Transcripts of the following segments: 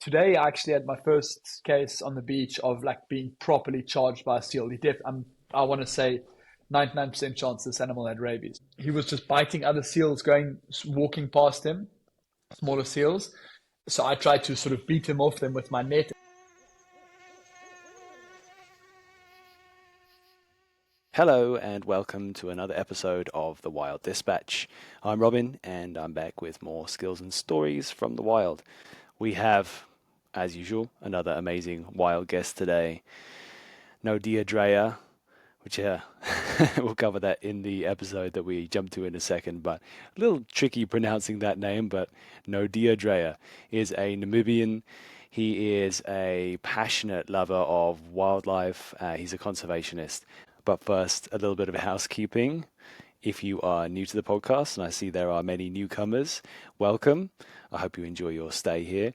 Today, I actually had my first case on the beach of like being properly charged by a seal. I want to say 99% chance this animal had rabies. He was just biting other seals walking past him, smaller seals. So I tried to sort of beat him off them with my net. Hello and welcome to another episode of The Wild Dispatch. I'm Robin and I'm back with more skills and stories from the wild. We have, as usual, another amazing wild guest today, Naude Dreyer, which we'll cover that in the episode that we jump to in a second, but a little tricky pronouncing that name, but Naude Dreyer is a Namibian. He is a passionate lover of wildlife. He's a conservationist. But first, a little bit of housekeeping. If you are new to the podcast, and I see there are many newcomers, welcome. I hope you enjoy your stay here.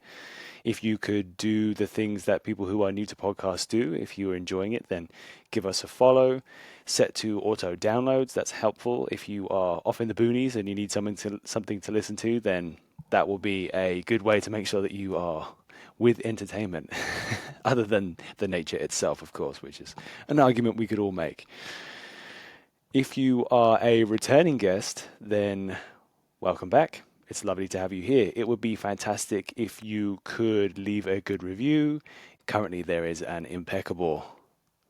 If you could do the things that people who are new to podcasts do, if you are enjoying it, then give us a follow. Set to auto downloads, that's helpful. If you are off in the boonies and you need something to listen to, then that will be a good way to make sure that you are with entertainment, other than the nature itself, of course, which is an argument we could all make. If you are a returning guest, then welcome back. It's lovely to have you here. It would be fantastic if you could leave a good review. Currently, there is an impeccable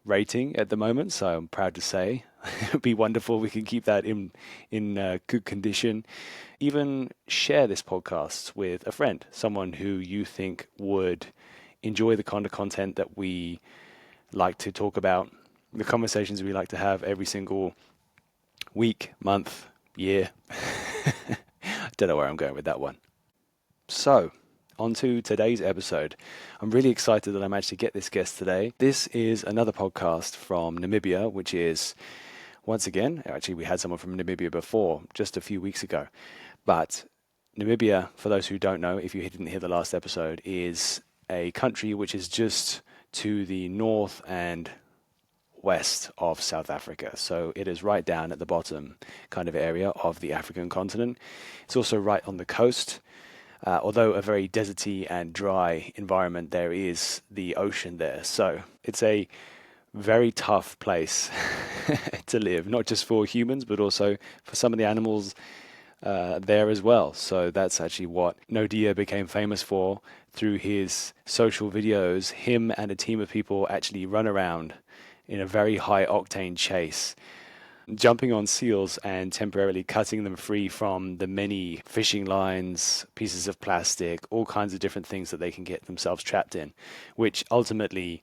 rating at the moment, so I'm proud to say it would be wonderful. We can keep that in good condition. Even share this podcast with a friend, someone who you think would enjoy the kind of content that we like to talk about, the conversations we like to have every single week, month, year. Don't know where I'm going with that one. So, on to today's episode. I'm really excited that I managed to get this guest today. This is another podcast from Namibia, which is, once again, actually we had someone from Namibia before, just a few weeks ago. But Namibia, for those who don't know, if you didn't hear the last episode, is a country which is just to the north and west of South Africa. So it is right down at the bottom kind of area of the African continent. It's also right on the coast. Although a very deserty and dry environment, there is the ocean there. So it's a very tough place to live, not just for humans, but also for some of the animals there as well. So that's actually what Naude became famous for through his social videos. Him and a team of people actually run around in a very high octane chase, jumping on seals and temporarily cutting them free from the many fishing lines, pieces of plastic, all kinds of different things that they can get themselves trapped in, which ultimately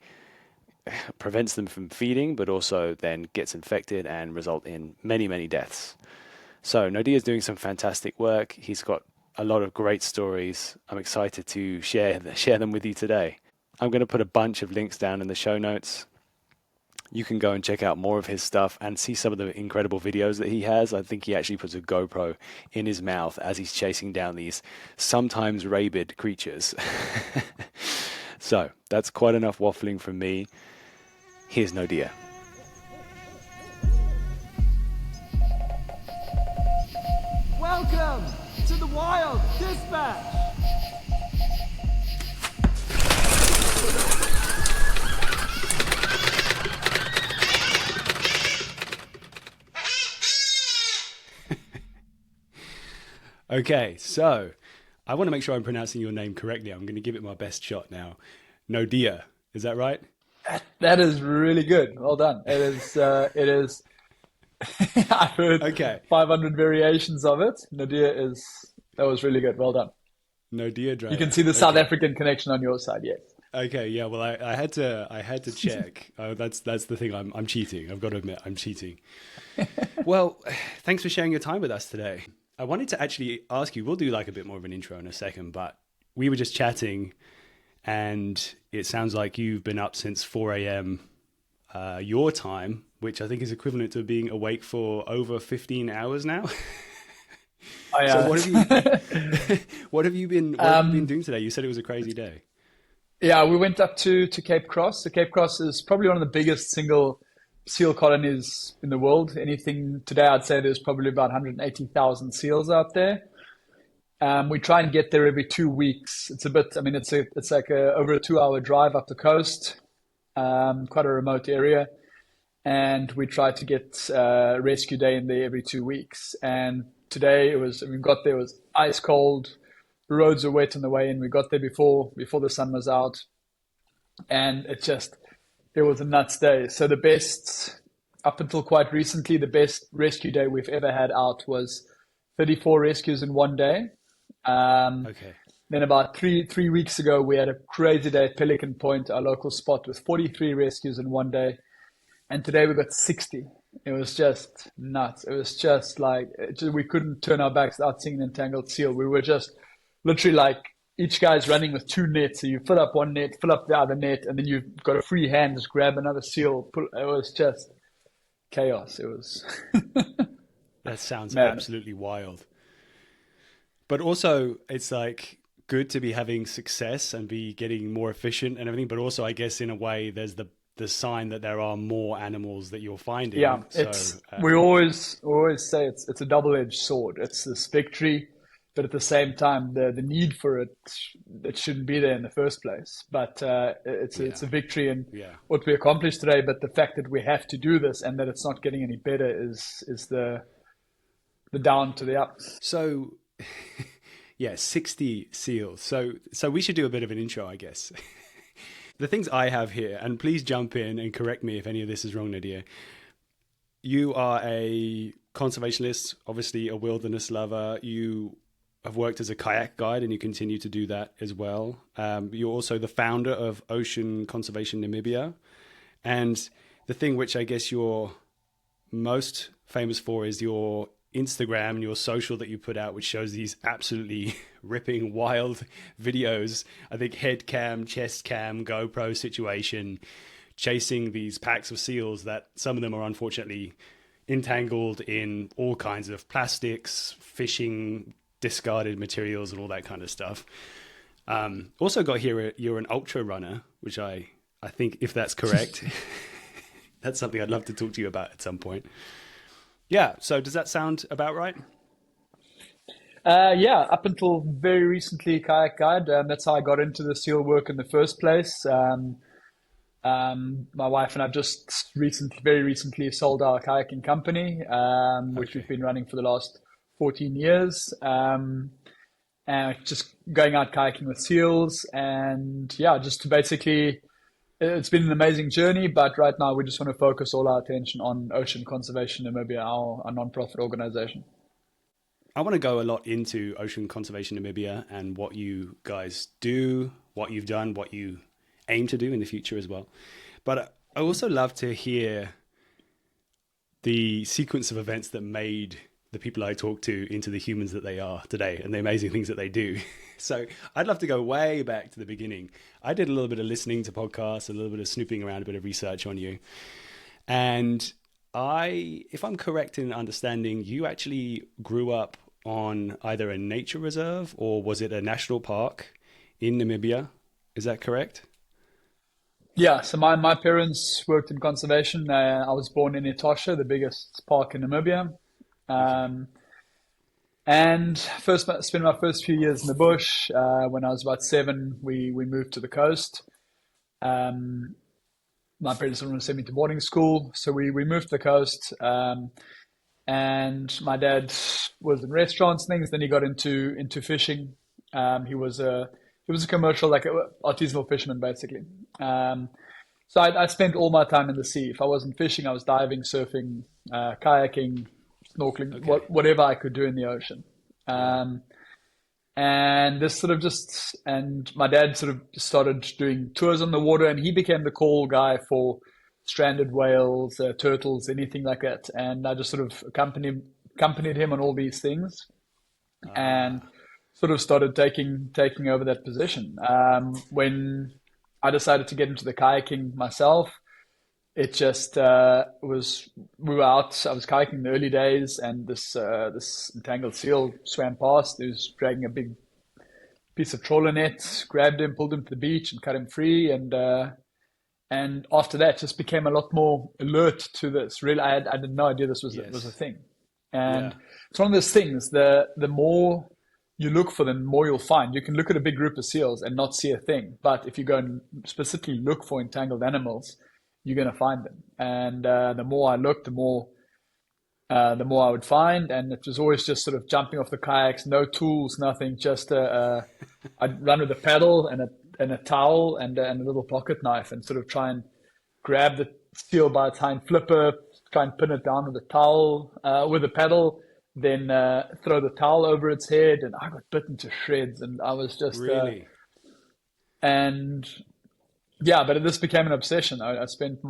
prevents them from feeding, but also then gets infected and result in many, many deaths. So Naude is doing some fantastic work. He's got a lot of great stories. I'm excited to share them with you today. I'm going to put a bunch of links down in the show notes. You can go and check out more of his stuff and see some of the incredible videos that he has. I think he actually puts a GoPro in his mouth as he's chasing down these sometimes rabid creatures. So that's quite enough waffling from me. Here's Naude. Welcome to the Wild Dispatch. Okay, so I want to make sure I'm pronouncing your name correctly. I'm going to give it my best shot now. Naude, is that right? That is really good. Well done. It is. I've heard 500 variations of it. That was really good. Well done. Naude Dreyer. You can see the South African connection on your side, yes. Okay, yeah. Well, I had to check. That's the thing. I'm cheating. I've got to admit, I'm cheating. Well, thanks for sharing your time with us today. I wanted to actually ask you. We'll do like a bit more of an intro in a second, but we were just chatting, and it sounds like you've been up since 4 a.m. Your time, which I think is equivalent to being awake for over 15 hours now. So what have you been doing today? You said it was a crazy day. Yeah, we went up to Cape Cross. So Cape Cross is probably one of the biggest single seal colonies in the world. Anything today, I'd say there's probably about 180,000 seals out there. We try and get there every 2 weeks. It's a bit, I mean, it's like over a 2 hour drive up the coast, quite a remote area. And we try to get rescue day in there every 2 weeks. And today we got there, it was ice cold. The roads were wet on the way in. We got there before the sun was out. And it was a nuts day. So up until quite recently, the best rescue day we've ever had out was 34 rescues in one day. Okay. Then about three weeks ago, we had a crazy day at Pelican Point, our local spot, with 43 rescues in one day. And today we got 60. It was just nuts. It was just like, we couldn't turn our backs without seeing an entangled seal. We were just literally like, each guy's running with two nets. So you fill up one net, fill up the other net, and then you've got a free hand, just grab another seal. It was just chaos. It was. That sounds Madness. absolutely wild. But also, it's like good to be having success and be getting more efficient and everything. But also, I guess in a way, there's the sign that there are more animals that you're finding. Yeah, So, we always say it's a double-edged sword. It's this victory, but at the same time, the need for it shouldn't be there in the first place. But it's a victory in what we accomplished today. But the fact that we have to do this and that it's not getting any better is the down to the up. So, yeah, 60 seals. So we should do a bit of an intro, I guess. The things I have here, and please jump in and correct me if any of this is wrong, Nadia. You are a conservationist, obviously a wilderness lover. You have worked as a kayak guide and you continue to do that as well. You're also the founder of Ocean Conservation Namibia. And the thing which I guess you're most famous for is your Instagram and your social that you put out, which shows these absolutely ripping wild videos. I think head cam, chest cam, GoPro situation, chasing these packs of seals that some of them are unfortunately entangled in all kinds of plastics, fishing, discarded materials and all that kind of stuff. Also got here, you're an ultra runner, which I think if that's correct, that's something I'd love to talk to you about at some point. Yeah. So does that sound about right? Yeah, up until very recently, kayak guide. That's how I got into the seal work in the first place. My wife and I've just very recently sold our kayaking company, which we've been running for the last 14 years. And just going out kayaking with seals, and yeah, just to basically. It's been an amazing journey, but right now we just want to focus all our attention on Ocean Conservation Namibia, our non-profit organization. I want to go a lot into Ocean Conservation Namibia and what you guys do, what you've done, what you aim to do in the future as well. But I also love to hear the sequence of events that made the people I talk to into the humans that they are today and the amazing things that they do. So I'd love to go way back to the beginning. I did a little bit of listening to podcasts, a little bit of snooping around, a bit of research on you. And if I'm correct in understanding, you actually grew up on either a nature reserve or was it a national park in Namibia? Is that correct? Yeah, so my parents worked in conservation. I was born in Etosha, the biggest park in Namibia. And spent my first few years in the bush. When I was about 7, we moved to the coast. My parents didn't want to send me to boarding school, so we moved to the coast. And my dad was in restaurants and things. Then he got into fishing. He was a commercial, like an artisanal fisherman, basically. So I spent all my time in the sea. If I wasn't fishing, I was diving, surfing, kayaking, snorkeling, whatever I could do in the ocean. And my dad sort of started doing tours on the water, and he became the call guy for stranded whales, turtles, anything like that. And I just sort of accompanied him on all these things, and sort of started taking over that position. When I decided to get into the kayaking myself, it just we were out. I was kayaking in the early days, and this entangled seal swam past. He was dragging a big piece of trawler net, grabbed him, pulled him to the beach, and cut him free. And after that, just became a lot more alert to this. Really, I had no idea this was a thing. And it's one of those things. The more you look for them, the more you'll find. You can look at a big group of seals and not see a thing, but if you go and specifically look for entangled animals, you're going to find them. And the more I looked, the more I would find. And it was always just sort of jumping off the kayaks, no tools, nothing. Just I'd run with a paddle and a towel and a little pocket knife, and sort of try and grab the seal by its hind flipper, try and pin it down with a towel, with a paddle, then throw the towel over its head. And I got bitten to shreds, and I was just really. And yeah, but this became an obsession. I spent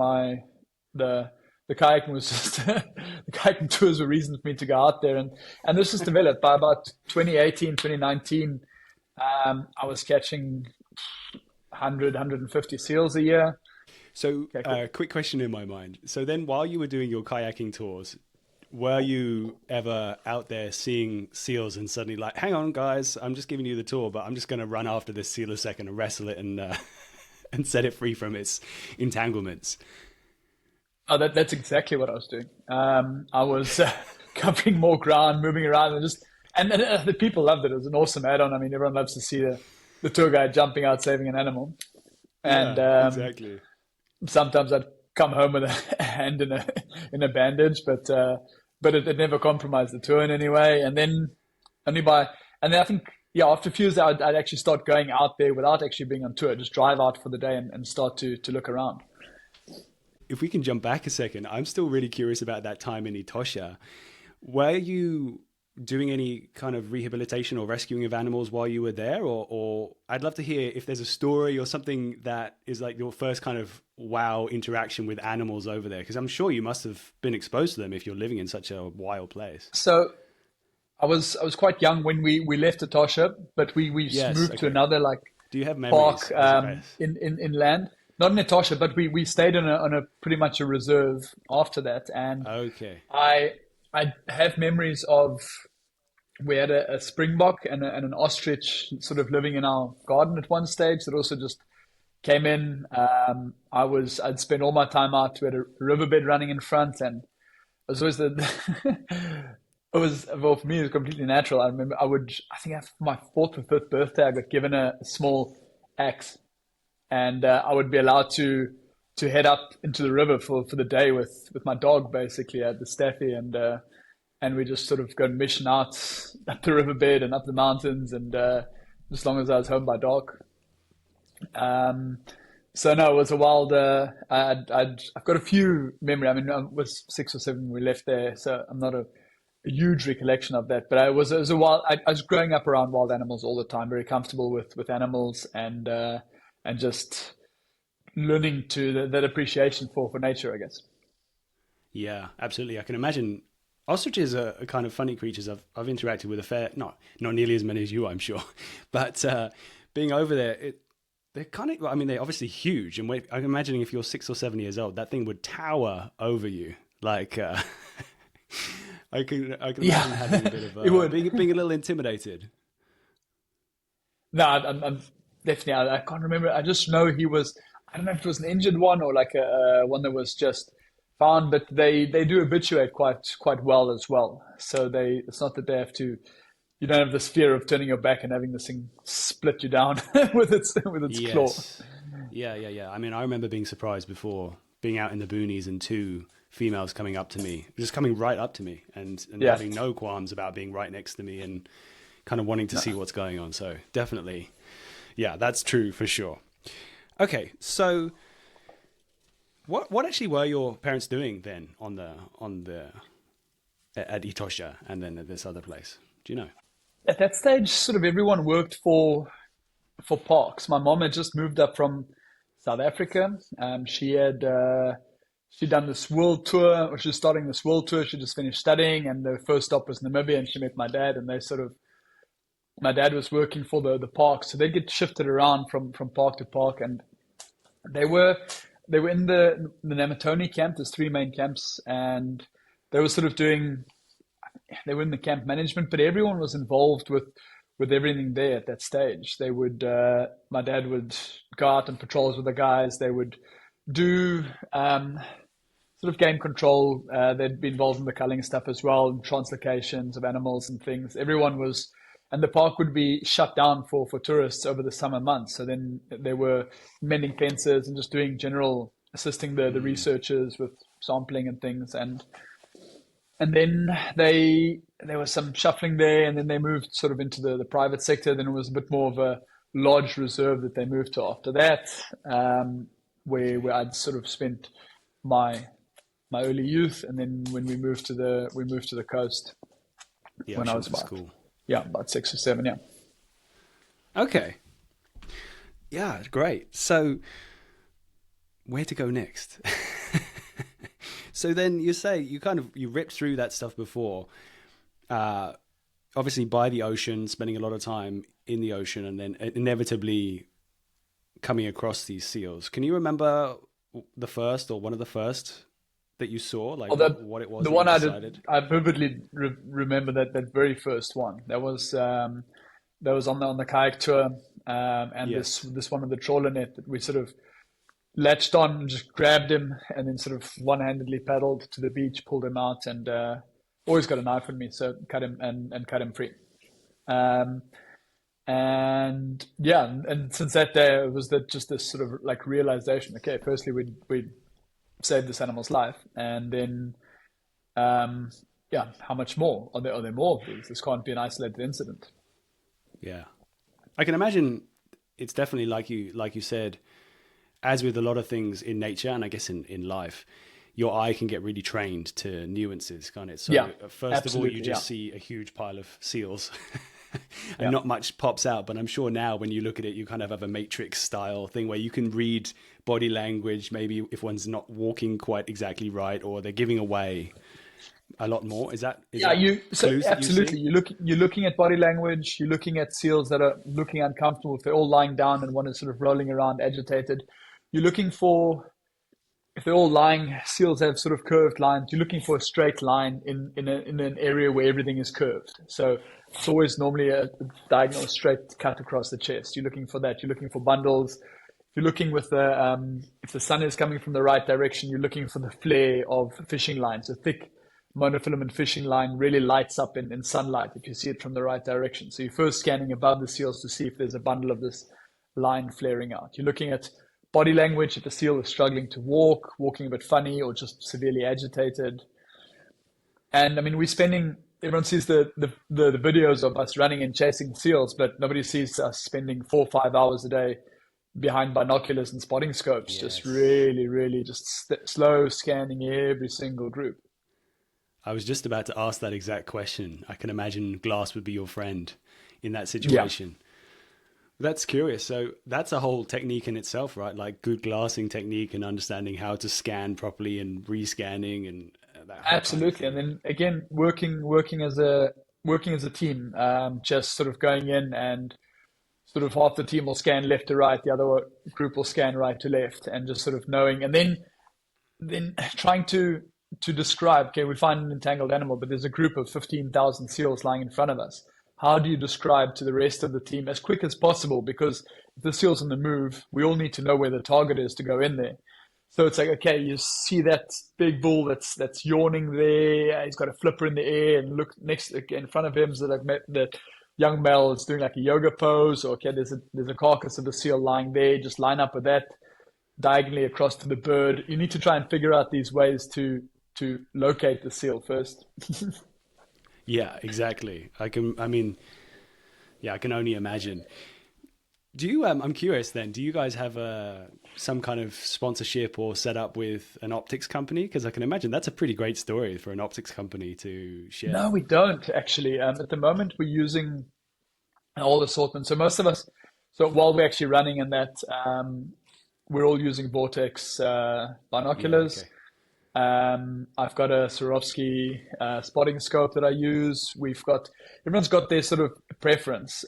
the kayaking was just the kayaking tours were reasons for me to go out there, and this was developed by about 2018, 2019. I was catching 150 seals a year. So, quick question in my mind. So then, while you were doing your kayaking tours, were you ever out there seeing seals and suddenly like, hang on, guys, I'm just giving you the tour, but I'm just going to run after this seal a second and wrestle it and and set it free from its entanglements? Oh, that's exactly what I was doing. I was covering more ground, moving around, and the people loved it. It was an awesome add-on. I mean, everyone loves to see the tour guide jumping out, saving an animal. And exactly. Sometimes I'd come home with a hand in a bandage, but it never compromised the tour in any way. And then I think, yeah, after a few years, I'd actually start going out there without actually being on tour, just drive out for the day and start to look around. If we can jump back a second, I'm still really curious about that time in Etosha. Were you doing any kind of rehabilitation or rescuing of animals while you were there? Or I'd love to hear if there's a story or something that is like your first kind of wow interaction with animals over there, because I'm sure you must have been exposed to them if you're living in such a wild place. So I was quite young when we left Etosha, but we moved to another Do you have memories park in land. Not in Etosha, but we stayed on a pretty much a reserve after that. And okay. I have memories of, we had a springbok and an ostrich sort of living in our garden at one stage that also just came in. I'd spend all my time out. We had a riverbed running in front, and it was always well, for me, it was completely natural. I remember I think after my 4th or 5th birthday, I got given a small axe, and I would be allowed to head up into the river for the day with my dog, basically, at the Staffy, and we just sort of go mission out up the riverbed and up the mountains, and as long as I was home by dark. So no, it was a wild. I've got a few memory. I mean, I was 6 or 7 when we left there, so I'm not a huge recollection of that. But it was a wild. I was growing up around wild animals all the time, very comfortable with animals, and just learning to that appreciation for nature, I guess. Yeah, absolutely. I can imagine. Ostriches are kind of funny creatures. I've interacted with a fair, not nearly as many as you, I'm sure, but being over there, they're kind of. I mean, they're obviously huge, and I'm imagining if you're 6 or 7 years old, that thing would tower over you. Like, I can imagine having a bit of it would. being a little intimidated. No, I'm definitely. I can't remember. I just know he was. I don't know if it was an injured one or like a one that was just found, but they do habituate quite well as well. So it's not that they have to. You don't have this fear of turning your back and having this thing split you down with its claw. Yeah. I mean, I remember being surprised before being out in the boonies and 2 females coming up to me, just coming right up to me and having no qualms about being right next to me and kind of wanting to see what's going on. So definitely, yeah, that's true for sure. Okay, so what actually were your parents doing then at Etosha and then at this other place? Do you know? At that stage, sort of everyone worked for parks. My mom had just moved up from South Africa. She'd done this world tour, or she was starting this world tour. She just finished studying, and the first stop was Namibia, and she met my dad, and my dad was working for the park, so they'd get shifted around from park to park, and they were in the Namatone camp. There's 3 main camps, and they were sort of they were in the camp management, but everyone was involved with everything there at that stage. They would, my dad would go out on patrols with the guys. They would do sort of game control. They'd be involved in the culling stuff as well, and translocations of animals and things. Everyone was, and the park would be shut down for tourists over the summer months. So then they were mending fences and just doing general assisting the researchers with sampling and things. And then there was some shuffling there, and then they moved sort of into the private sector. Then it was a bit more of a lodge reserve that they moved to after that, where I'd sort of spent my early youth, and then when we moved to the coast when I was about 6 or 7. Yeah. Okay. Yeah, great. So where to go next? So then you say you ripped through that stuff before, obviously by the ocean, spending a lot of time in the ocean, and then inevitably coming across these seals. Can you remember the first or one of the first that you saw, like what it was? The one I vividly remember that very first one. That was on the kayak tour, and yes. this one of the trawler net that we sort of latched on and just grabbed him, and then sort of one-handedly paddled to the beach, pulled him out, and always got a knife on me, so cut him free. And yeah, and since that day, it was just this sort of like realization. Okay, firstly, we'd saved this animal's life, and then how much more? Are there more of these? This can't be an isolated incident. Yeah, I can imagine it's definitely like you said. As with a lot of things in nature, and I guess in life, your eye can get really trained to nuances, can't it? So first of all, you just see a huge pile of seals and not much pops out. But I'm sure now when you look at it, you kind of have a Matrix style thing where you can read body language, maybe if one's not walking quite exactly right, or they're giving away a lot more. Is that absolutely. You're looking at body language, you're looking at seals that are looking uncomfortable. If they're all lying down and one is sort of rolling around agitated. You're looking for, if they're all lying, seals have sort of curved lines. You're looking for a straight line in an area where everything is curved. So it's always normally a diagonal straight cut across the chest. You're looking for that. You're looking for bundles. You're looking with if the sun is coming from the right direction, you're looking for the flare of fishing lines. A thick monofilament fishing line really lights up in sunlight if you see it from the right direction. So you're first scanning above the seals to see if there's a bundle of this line flaring out. You're looking at body language, if the seal is struggling to walking a bit funny or just severely agitated. And I mean, everyone sees the videos of us running and chasing seals, but nobody sees us spending 4 or 5 hours a day behind binoculars and spotting scopes, just really, really just slow scanning every single group. I was just about to ask that exact question. I can imagine glass would be your friend in that situation. Yeah. That's curious. So that's a whole technique in itself, right? Like good glassing technique and understanding how to scan properly and rescanning and that. Absolutely. And then again, working as a team, just sort of going in and sort of half the team will scan left to right, the other group will scan right to left, and just sort of knowing, and then trying to describe, okay, we find an entangled animal, but there's a group of 15,000 seals lying in front of us. How do you describe to the rest of the team as quick as possible? Because if the seal's on the move, we all need to know where the target is to go in there. So it's like, okay, you see that big bull that's yawning there. He's got a flipper in the air, and look in front of him is the young male is doing like a yoga pose. Or, okay, there's a carcass of the seal lying there. Just line up with that diagonally across to the bird. You need to try and figure out these ways to locate the seal first. Yeah, exactly. I can only imagine. Do you, I'm curious then, do you guys have some kind of sponsorship or setup with an optics company? Because I can imagine that's a pretty great story for an optics company to share. No, we don't actually. At the moment, we're using all assortment. So most of us, while we're actually running in that, we're all using Vortex binoculars. Yeah, okay. I've got a Swarovski spotting scope that I use. Everyone's got their sort of preference.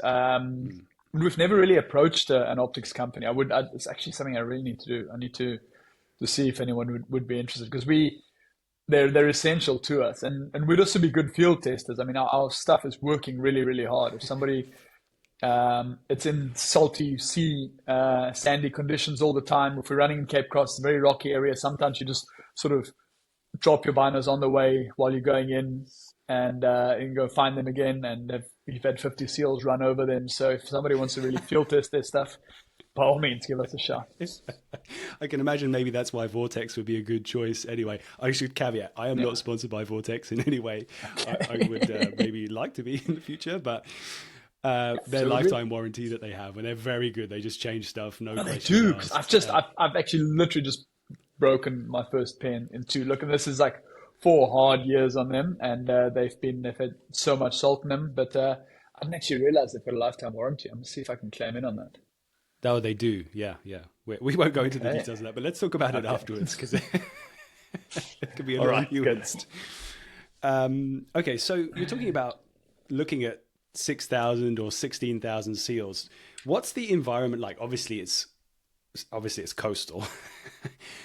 We've never really approached an optics company. It's actually something I really need to do. I need to see if anyone would be interested, because they're essential to us, and we'd also be good field testers. I mean, our stuff is working really, really hard. If somebody, it's in salty sea, sandy conditions all the time. If we're running in Cape Cross, it's a very rocky area. Sometimes you just sort of drop your binos on the way while you're going in, and you can go find them again. And if you've had 50 seals run over them, so if somebody wants to really field test their stuff, by all means, give us a shot. I can imagine maybe that's why Vortex would be a good choice anyway. I should caveat, I am not sponsored by Vortex in any way. I would maybe like to be in the future, but their lifetime warranty that they have, and they're very good. They just change stuff, no questions They do. asked. I've actually literally just broken my first pen in two. Look, and this is like 4 hard years on them, and they've had so much salt in them. But I didn't actually realize they've got a lifetime warranty. I'm gonna see if I can claim in on that. Oh, they do. Yeah. We won't go into the details of that, but let's talk about it afterwards, because it could be a long nuanced. Okay, so you're talking about looking at 6,000 or 16,000 seals. What's the environment like? Obviously it's coastal,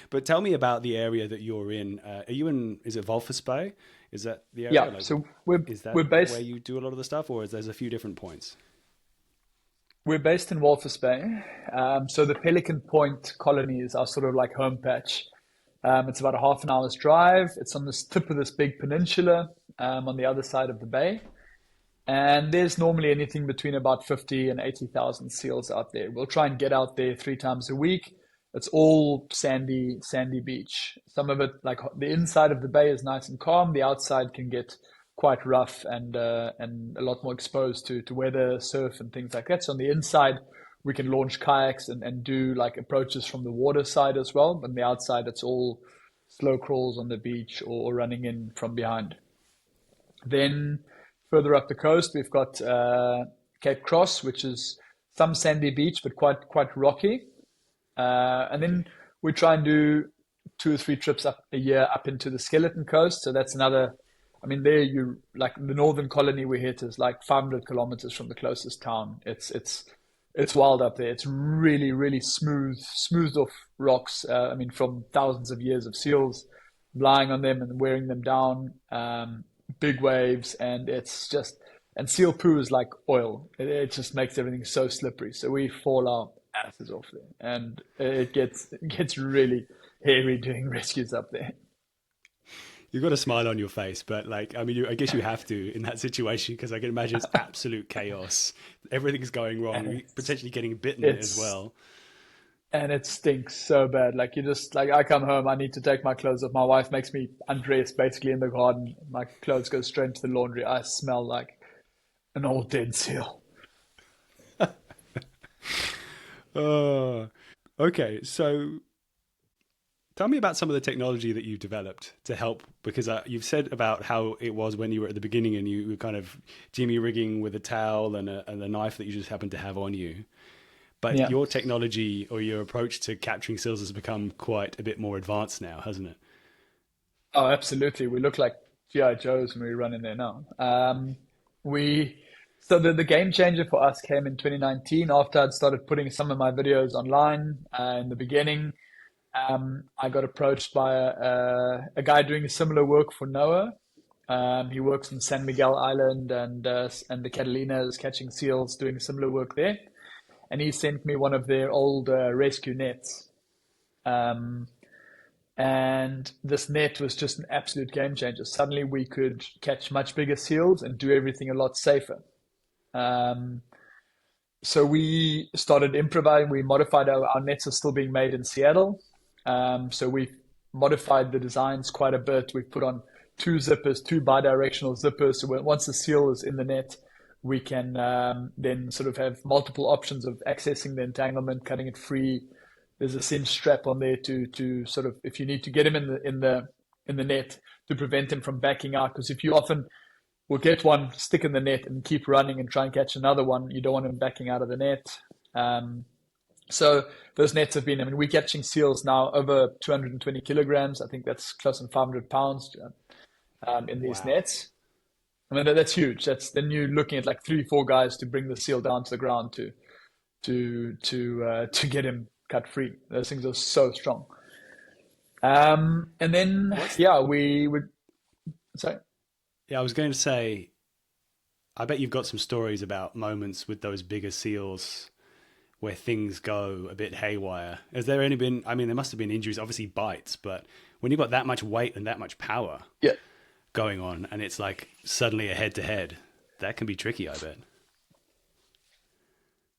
but tell me about the area that you're in. Are you in? Is it Walvis Bay? Is that the area? Yeah. So we're based where you do a lot of the stuff, or is there's a few different points? We're based in Walvis Bay. So the Pelican Point colony is our sort of like home patch. It's about a half an hour's drive. It's on the tip of this big peninsula on the other side of the bay. And there's normally anything between about 50 and 80,000 seals out there. We'll try and get out there 3 times a week. It's all sandy beach. Some of it, like the inside of the bay is nice and calm. The outside can get quite rough and a lot more exposed to weather, surf, and things like that. So on the inside, we can launch kayaks and do like approaches from the water side as well. But on the outside, it's all slow crawls on the beach or running in from behind. Then further up the coast, we've got Cape Cross, which is some sandy beach, but quite rocky. And then we try and do 2 or 3 trips up a year up into the Skeleton Coast. So that's another. I mean, there you like the northern colony we hit is like 500 kilometers from the closest town. It's wild up there. It's really smoothed off rocks. I mean, from thousands of years of seals lying on them and wearing them down. Big waves, and and seal poo is like oil. It just makes everything so slippery. So we fall our asses off there, and it gets really hairy doing rescues up there. You've got a smile on your face, but like, I mean, I guess you have to in that situation, because I can imagine it's absolute chaos. Everything's going wrong. You're potentially getting bitten as well. And it stinks so bad. Like you just like I come home, I need to take my clothes off. My wife makes me undress basically in the garden. My clothes go straight into the laundry. I smell like an old dead seal. Okay, so tell me about some of the technology that you've developed to help, because you've said about how it was when you were at the beginning and you were kind of jimmy rigging with a towel and a knife that you just happened to have on you. But your technology or your approach to capturing seals has become quite a bit more advanced now, hasn't it? Oh, absolutely. We look like G.I. Joes when we run in there now. So the game changer for us came in 2019 after I'd started putting some of my videos online in the beginning. I got approached by a guy doing similar work for NOAA. He works on San Miguel Island and the Catalinas catching seals, doing similar work there. And he sent me one of their old rescue nets. And this net was just an absolute game changer. Suddenly we could catch much bigger seals and do everything a lot safer. So we started improvising. We modified our nets are still being made in Seattle. So we've modified the designs quite a bit. We've put on 2 zippers, 2 bidirectional zippers. So once the seal is in the net, we can then sort of have multiple options of accessing the entanglement, cutting it free. There's a cinch strap on there to sort of, if you need to get him in the net, to prevent him from backing out. Because if you often will get one, stick in the net and keep running and try and catch another one, you don't want him backing out of the net. So those nets have been, I mean, we're catching seals now over 220 kilograms. I think that's close to 500 pounds in these nets. I mean, that's huge. Then you're looking at like 3-4 guys to bring the seal down to the ground to get him cut free. Those things are so strong. And then we would. Sorry. Yeah, I was going to say, I bet you've got some stories about moments with those bigger seals where things go a bit haywire? Has there any been, I mean, there must have been injuries, obviously bites, but when you've got that much weight and that much power Yeah. going on, and it's like suddenly a head-to-head, that can be tricky, I bet.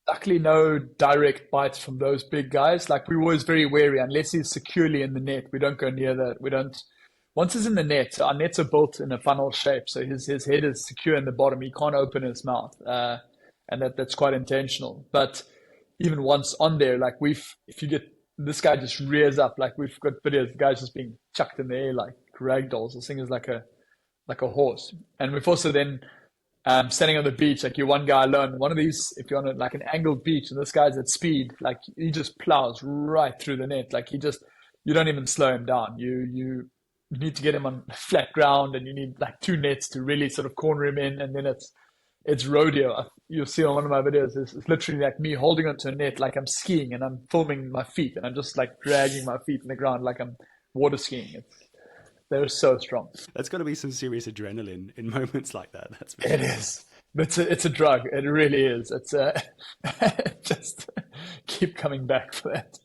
Luckily, no direct bites from those big guys. Like, we're always very wary. Unless he's securely in the net, we don't go near that. We don't. Once he's in the net, so our nets are built in a funnel shape, so his head is secure in the bottom. He can't open his mouth, and that's quite intentional. But even once on there, like, if you get this guy just rears up, like, we've got videos of guys just being chucked in the air like rag dolls. This thing is like a horse. And we've also then standing on the beach, like, you're one guy alone. One of these, if you're on like an angled beach and this guy's at speed, like, he just plows right through the net. Like, you don't even slow him down. You need to get him on flat ground, and you need like 2 nets to really sort of corner him in, and then it's rodeo. You'll see on one of my videos, it's literally like me holding onto a net like I'm skiing, and I'm filming my feet, and I'm just like dragging my feet in the ground like I'm water skiing. They're so strong. That's got to be some serious adrenaline in moments like that. It is. It's a drug. It really is. It's just keep coming back for that.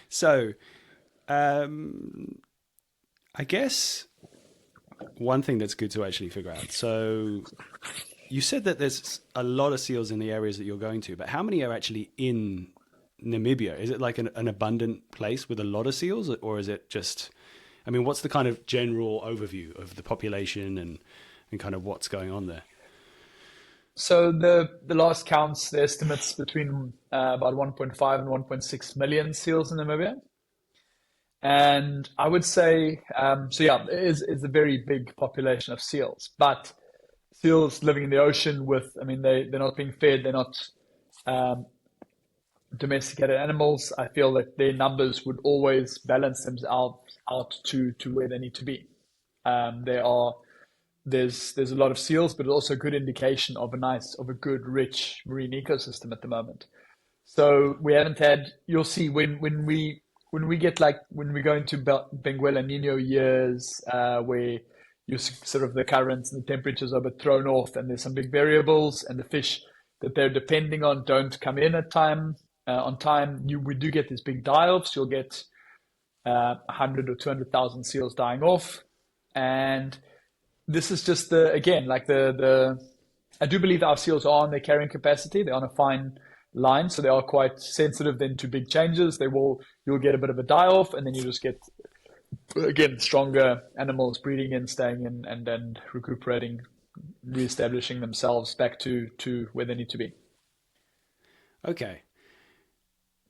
So, I guess one thing that's good to actually figure out. So you said that there's a lot of seals in the areas that you're going to, but how many are actually in Namibia? Is it like an abundant place with a lot of seals, or is it just, I mean, what's the kind of general overview of the population and kind of what's going on there? So the last counts, the estimates between about 1.5 and 1.6 million seals in Namibia. And I would say, so yeah, it is a very big population of seals, but seals living in the ocean with, I mean, they're not being fed, they're not domesticated animals. I feel that their numbers would always balance themselves out to where they need to be. There's a lot of seals, but also a good indication of a good, rich marine ecosystem at the moment. So we haven't had, you'll see when we get like, when we go into Benguela Nino years, where you sort of the currents and the temperatures are a bit thrown off, and there's some big variables, and the fish that they're depending on don't come in at time, on time, we do get these big die-offs. You'll get 100 or 200,000 seals dying off. And this is just I do believe our seals are on their carrying capacity. They're on a fine line, so they are quite sensitive then to big changes. You'll get a bit of a die-off, and then you just get, again, stronger animals breeding in, staying in, and then recuperating, reestablishing themselves back to where they need to be. Okay.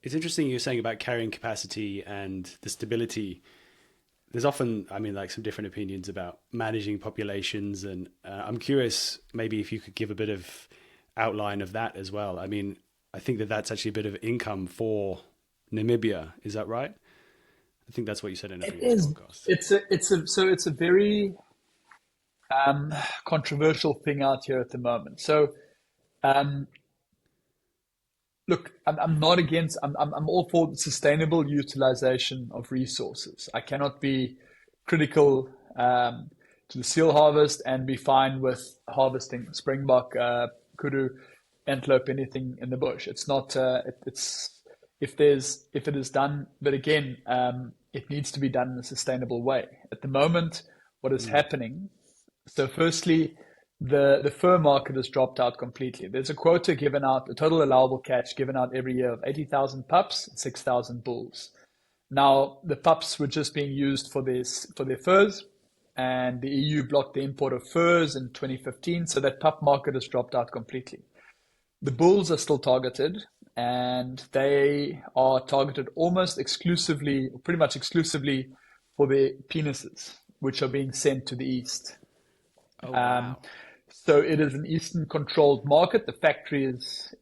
It's interesting you're saying about carrying capacity and the stability. There's often, I mean, like some different opinions about managing populations, and I'm curious maybe if you could give a bit of outline of that as well. I mean, I think that's actually a bit of income for Namibia. Is that right? I think that's what you said in a previous podcast. It's a very controversial thing out here at the moment. So, look, I'm not against. I'm all for sustainable utilization of resources. I cannot be critical to the seal harvest and be fine with harvesting springbok, kudu, antelope, anything in the bush. It's not. If it is done, but again, it needs to be done in a sustainable way. At the moment, what is happening? So, firstly, the fur market has dropped out completely. There's a quota given out, a total allowable catch given out every year of 80,000 pups and 6,000 bulls. Now, the pups were just being used for their furs, and the EU blocked the import of furs in 2015, so that pup market has dropped out completely. The bulls are still targeted, and they are targeted almost exclusively, pretty much exclusively, for their penises, which are being sent to the east. Oh, wow. So it is an Eastern controlled market. The factory is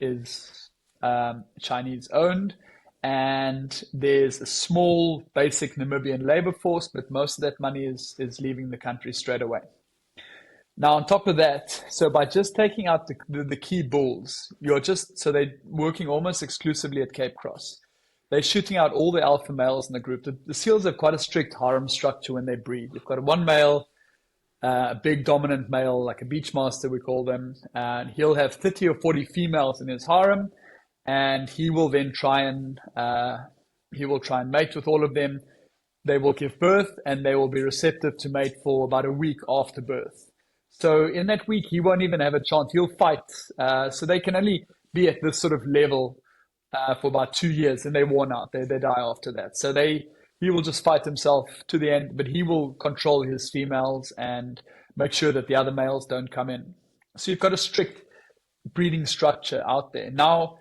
Chinese owned, and there's a small basic Namibian labor force, but most of that money is leaving the country straight away. Now, on top of that, so by just taking out the key bulls, so they're working almost exclusively at Cape Cross. They're shooting out all the alpha males in the group. The seals have quite a strict harem structure when they breed. You've got one male, a big dominant male, like a beachmaster we call them, and he'll have 30 or 40 females in his harem, and he will then try and mate with all of them. They will give birth, and they will be receptive to mate for about a week after birth. So in that week, he won't even have a chance. He'll fight. So they can only be at this sort of level for about 2 years, and they're worn out. They die after that. So he will just fight himself to the end, but he will control his females and make sure that the other males don't come in. So you've got a strict breeding structure out there. Now,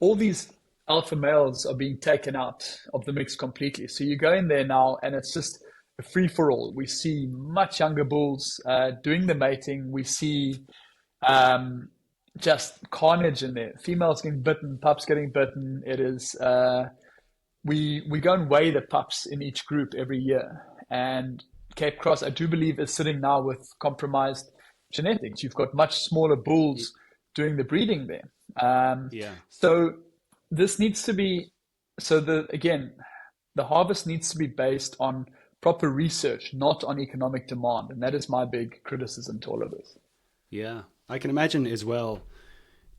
all these alpha males are being taken out of the mix completely. So you go in there now, and it's just a free-for-all. We see much younger bulls doing the mating. We see just carnage in there. Females getting bitten, pups getting bitten. It is we go and weigh the pups in each group every year. And Cape Cross, I do believe, is sitting now with compromised genetics. You've got much smaller bulls doing the breeding there. So this needs to be, the harvest needs to be based on proper research, not on economic demand. And that is my big criticism to all of this. Yeah. I can imagine as well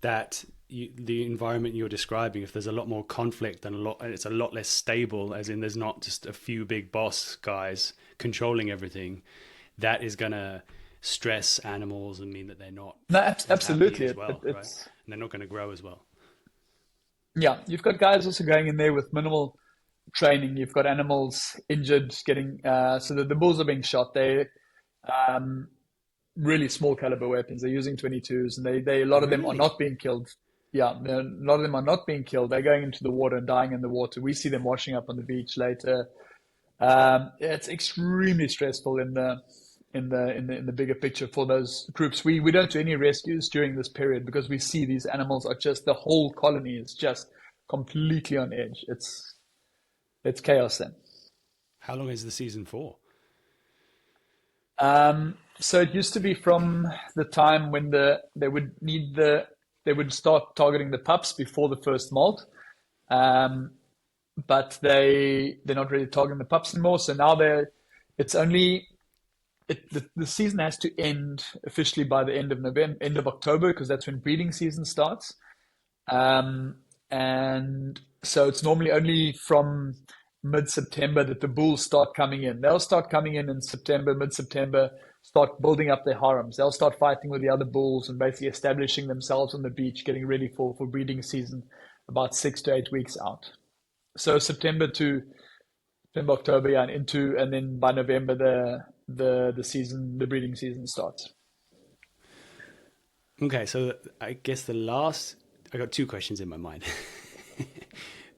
that the environment you're describing, if there's a lot more conflict and it's a lot less stable, as in there's not just a few big boss guys controlling everything, that is going to stress animals and mean that they're not absolutely as well, right? And they're not going to grow as well. Yeah, you've got guys also going in there with minimal training. You've got animals injured, getting so that the bulls are being shot. They really small caliber weapons. They're using 22s, and they a lot of them are not being killed. Yeah, a lot of them are not being killed. They're going into the water and dying in the water. We see them washing up on the beach later. It's extremely stressful in the bigger picture for those groups. We don't do any rescues during this period because we see these animals are just, the whole colony is just completely on edge. It's chaos then. How long is the season for? So it used to be from the time when they would start targeting the pups before the first molt. But they're not really targeting the pups anymore. So now the season has to end officially by the end of October, because that's when breeding season starts. And so it's normally only from mid-September that the bulls start coming in. They'll start coming in September, mid-September, start building up their harems. They'll start fighting with the other bulls and basically establishing themselves on the beach, getting ready for breeding season about 6 to 8 weeks out. So September, October, and then by November the breeding season starts. Okay, so I guess I got 2 questions in my mind.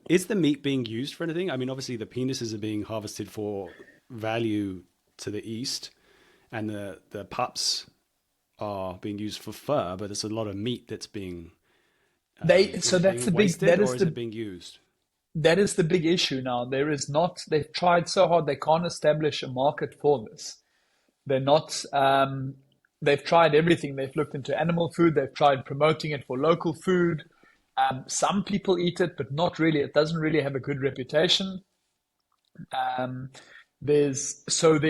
Is the meat being used for anything? I mean, obviously the penises are being harvested for value to the east, and the pups are being used for fur, but there's a lot of meat that's being is it being used? That is the big issue now. They've tried so hard, they can't establish a market for this. They're not, they've tried everything. They've looked into animal food. They've tried promoting it for local food. Some people eat it, but not really. It doesn't really have a good reputation. A lot of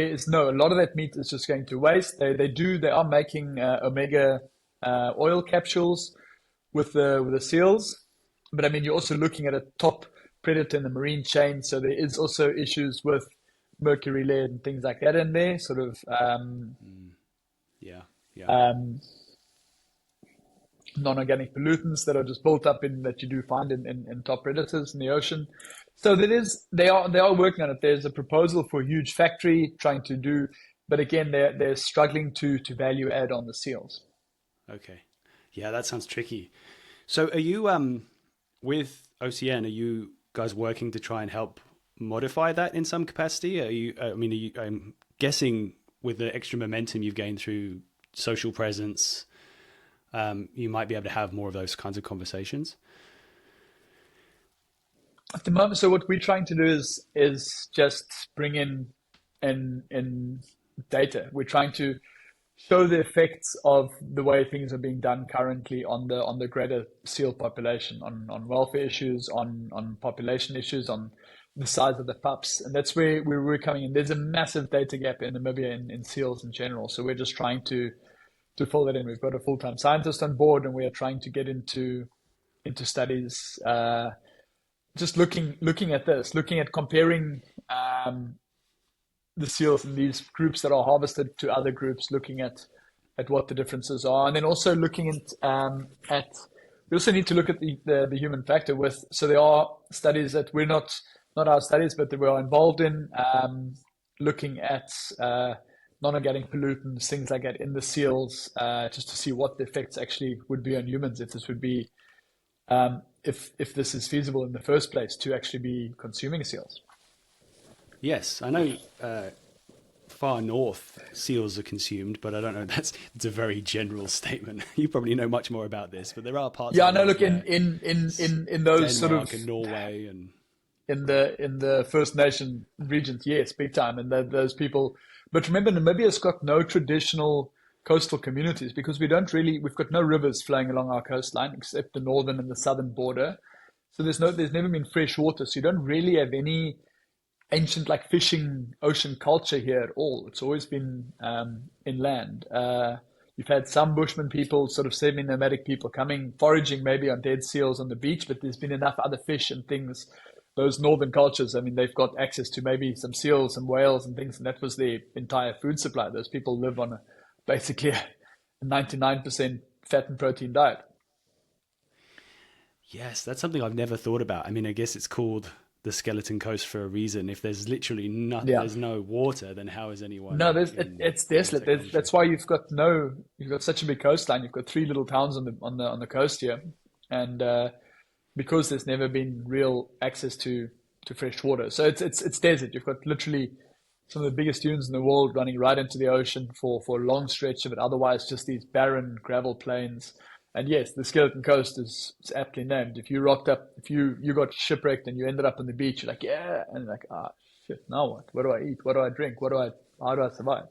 that meat is just going to waste. They are making omega oil capsules with the seals. But I mean, you're also looking at a top predator in the marine chain. So there is also issues with mercury, lead, and things like that in there. Sort of, non-organic pollutants that are just built up that you do find in top predators in the ocean. So they are working on it. There's a proposal for a huge factory trying to do, but again, they're struggling to value add on the seals. Okay, yeah, that sounds tricky. So are you with OCN? Are you guys working to try and help modify that in some capacity? I'm guessing with the extra momentum you've gained through social presence, you might be able to have more of those kinds of conversations. At the moment, so what we're trying to do is just bring in data. We're trying to show the effects of the way things are being done currently on the greater seal population, on welfare issues, on population issues, on the size of the pups. And that's where we're coming in. There's a massive data gap in Namibia in seals in general. So we're just trying to fill that in. We've got a full-time scientist on board, and we are trying to get into into studies, just looking at this, looking at comparing the seals in these groups that are harvested to other groups, looking at what the differences are, and then also looking at we also need to look at the human factor with. So there are studies that we're not our studies, but that we are involved in, looking at non-organic pollutants, things like that in the seals, just to see what the effects actually would be on humans, if this would be if this is feasible in the first place to actually be consuming seals. Yes, I know far north seals are consumed, but I don't know. It's a very general statement. You probably know much more about this, but there are parts. Yeah, no. Look, in those Denmark sort of and Norway and in the First Nation regions, yes, big time, and those people. But remember, Namibia's got no traditional coastal communities because we've got no rivers flowing along our coastline except the northern and the southern border. So there's never been fresh water, so you don't really have any ancient like fishing ocean culture here at all. It's always been inland. You've had some bushman people, sort of semi-nomadic people coming, foraging maybe on dead seals on the beach, but there's been enough other fish and things. Those northern cultures, I mean, they've got access to maybe some seals and whales and things, and that was their entire food supply. Those people live on basically a 99% fat and protein diet. Yes, that's something I've never thought about. I mean, I guess it's called the skeleton coast for a reason. If there's literally nothing, there's no water, then how is anyone? No, it's desolate. That's why you've got such a big coastline. You've got 3 little towns on the coast here, and because there's never been real access to fresh water, so it's desert. You've got literally some of the biggest dunes in the world running right into the ocean for a long stretch of it. Otherwise, just these barren gravel plains. And yes, the skeleton coast is aptly named. If you rocked up, if you got shipwrecked and you ended up on the beach, you're like, yeah, and you're like, shit, now what? What do I eat? What do I drink? How do I survive?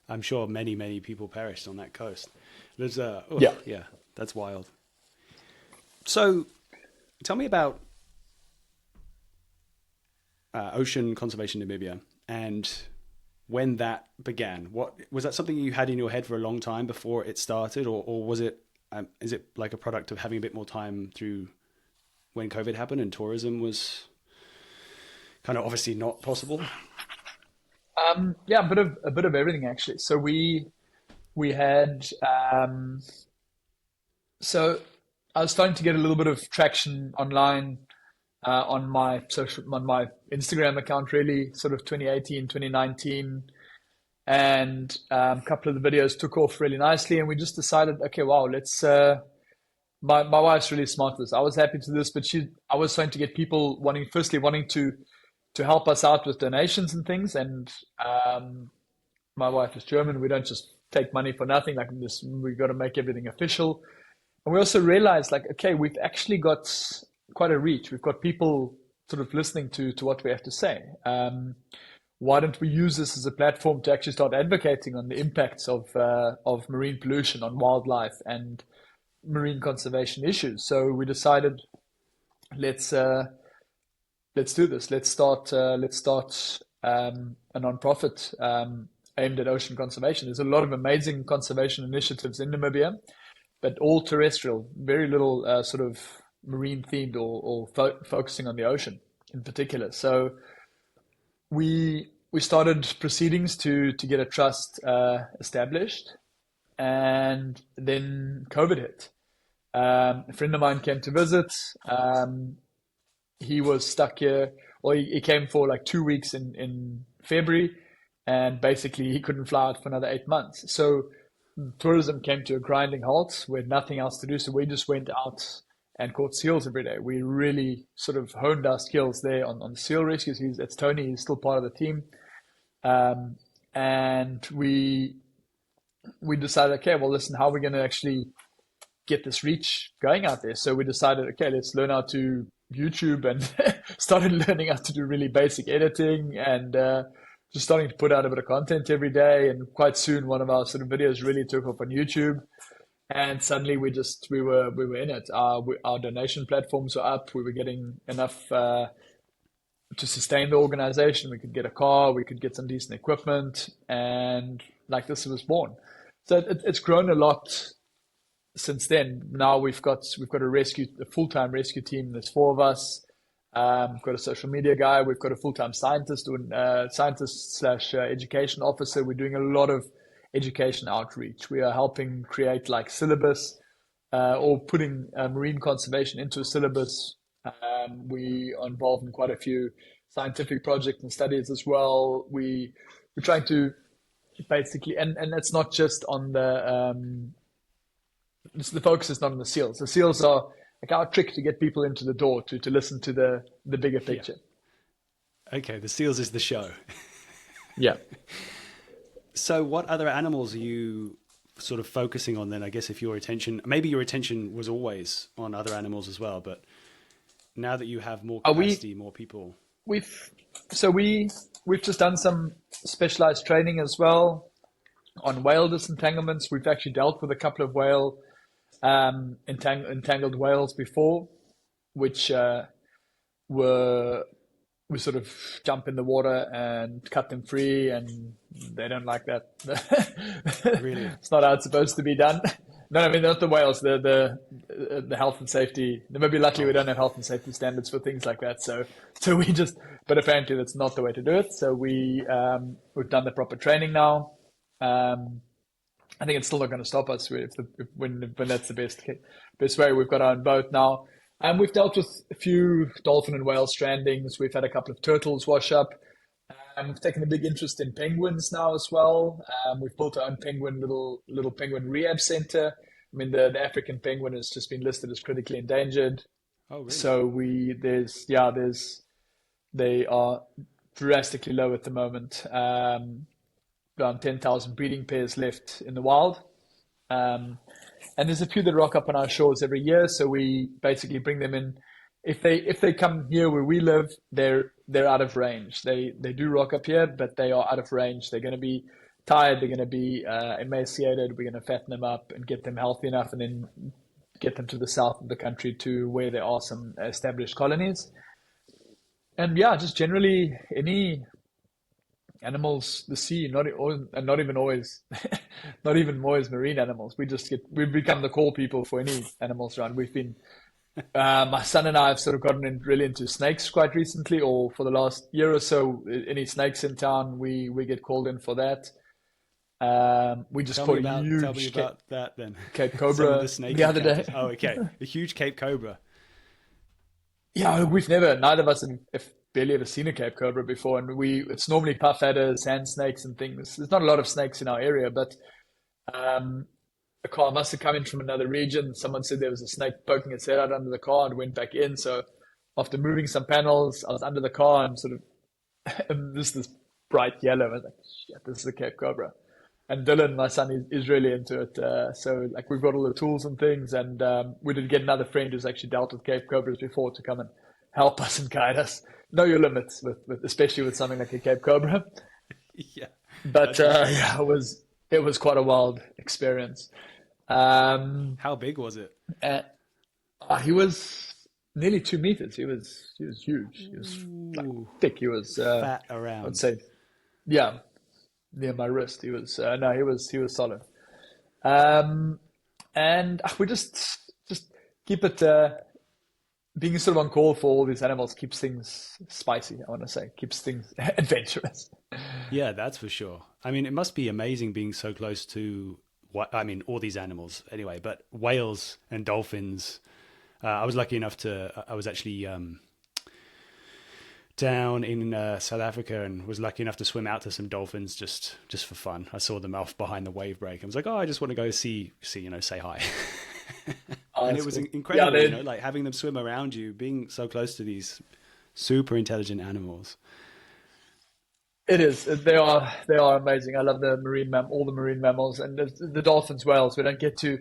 I'm sure many, many people perished on that coast. There's yeah, that's wild. So, tell me about ocean conservation in Namibia and when that began. What was that something you had in your head for a long time before it started, or was it? Is it like a product of having a bit more time through when COVID happened and tourism was kind of obviously not possible? Yeah, a bit of everything actually. So we had so I was starting to get a little bit of traction online on my Instagram account, really sort of 2018, 2019. And a couple of the videos took off really nicely, and we just decided, okay, wow, let's. My wife's really smart at this. I was happy to this, but I was starting to get people wanting to help us out with donations and things. And my wife is German. We don't just take money for nothing. Like this, we got to make everything official. And we also realized, like, okay, we've actually got quite a reach. We've got people sort of listening to what we have to say. Why don't we use this as a platform to actually start advocating on the impacts of marine pollution on wildlife and marine conservation issues? So we decided, let's do this. Let's start a nonprofit aimed at ocean conservation. There's a lot of amazing conservation initiatives in Namibia, but all terrestrial, very little sort of marine themed or focusing on the ocean in particular. So we started proceedings to get a trust established, and then COVID hit. A friend of mine came to visit. He was stuck here. Well, he came for like 2 weeks in February, and basically he couldn't fly out for another 8 months. So tourism came to a grinding halt. We had nothing else to do, so we just went out and caught seals every day. We really sort of honed our skills there on seal rescues. It's Tony, he's still part of the team. And we decided, okay, well, listen, how are we going to actually get this reach going out there? So we decided, okay, let's learn how to YouTube, and started learning how to do really basic editing, and just starting to put out a bit of content every day. And quite soon, one of our sort of videos really took off on YouTube. And suddenly we were in it. Our donation platforms were up. We were getting enough to sustain the organization. We could get a car. We could get some decent equipment, and like this was born. So it's grown a lot since then, now we've got a full-time rescue team. There's 4 of us. We've got a social media guy. We've got a full-time scientist, scientist slash education officer. We're doing a lot of education outreach. We are helping create like syllabus, or putting marine conservation into a syllabus. We are involved in quite a few scientific projects and studies as well. We're trying to basically, and it's not just on the focus is not on the seals. The seals are like our trick to get people into the door to listen to the bigger picture. Yeah. Okay, the seals is the show. Yeah. So what other animals are you sort of focusing on then? I guess if your attention was always on other animals as well, but now that you have more capacity, more people. We've just done some specialized training as well on whale disentanglements. We've actually dealt with a couple of whale entangled whales before, which we sort of jump in the water and cut them free, and they don't like that. Really? It's not how it's supposed to be done. No, I mean, not the whales, the health and safety. Maybe luckily we don't have health and safety standards for things like that. So but apparently that's not the way to do it. So we've done the proper training now. I think it's still not going to stop us when that's the best way. We've got our own boat now. And we've dealt with a few dolphin and whale strandings. We've had a couple of turtles wash up. We've taken a big interest in penguins now as well. We've built our own little penguin rehab center. I mean, the African penguin has just been listed as critically endangered. Oh, really? So they are drastically low at the moment. Around 10,000 breeding pairs left in the wild. And there's a few that rock up on our shores every year. So we basically bring them in. If they come here where we live, they're out of range. They do rock up here, but they are out of range. They're going to be tired. They're going to be emaciated. We're going to fatten them up and get them healthy enough, and then get them to the south of the country to where there are some established colonies. And yeah, just generally any animals, the sea, not even always marine animals. We've become the call people for any animals around. We've been, my son and I have sort of gotten really into snakes quite recently, or for the last year or so. Any snakes in town, we get called in for that. We just caught a huge. Tell me about that then. Cape Cobra the other day. Oh, okay, a huge Cape Cobra. Yeah, neither of us have barely ever seen a Cape Cobra before, and it's normally puff adders, sand snakes, and things. There's not a lot of snakes in our area, but a car must have come in from another region. Someone said there was a snake poking its head out under the car and went back in. So after moving some panels, I was under the car and sort of this bright yellow. I was like, shit, this is a Cape Cobra. And Dylan, my son, is really into it. So like we've got all the tools and things, and we did get another friend who's actually dealt with Cape Cobras before to come and help us and guide us. Know your limits with especially with something like a Cape Cobra. Yeah. But yeah, it was quite a wild experience. How big was it? He was nearly 2 meters. He was huge. He was like thick. He was fat around. I'd say, yeah, near my wrist. He was he was solid. And we just keep it. Being sort of on call for all these animals keeps things spicy, I want to say. Keeps things adventurous. Yeah, that's for sure. I mean, it must be amazing being so close to all these animals anyway, but whales and dolphins. I was lucky enough I was actually down in South Africa and was lucky enough to swim out to some dolphins just for fun. I saw them off behind the wave break. I was like, I just want to go say hi. And it was incredible, like having them swim around you, being so close to these super intelligent animals. It is. They are amazing. I love all the marine mammals, and the dolphins, whales. We don't get to.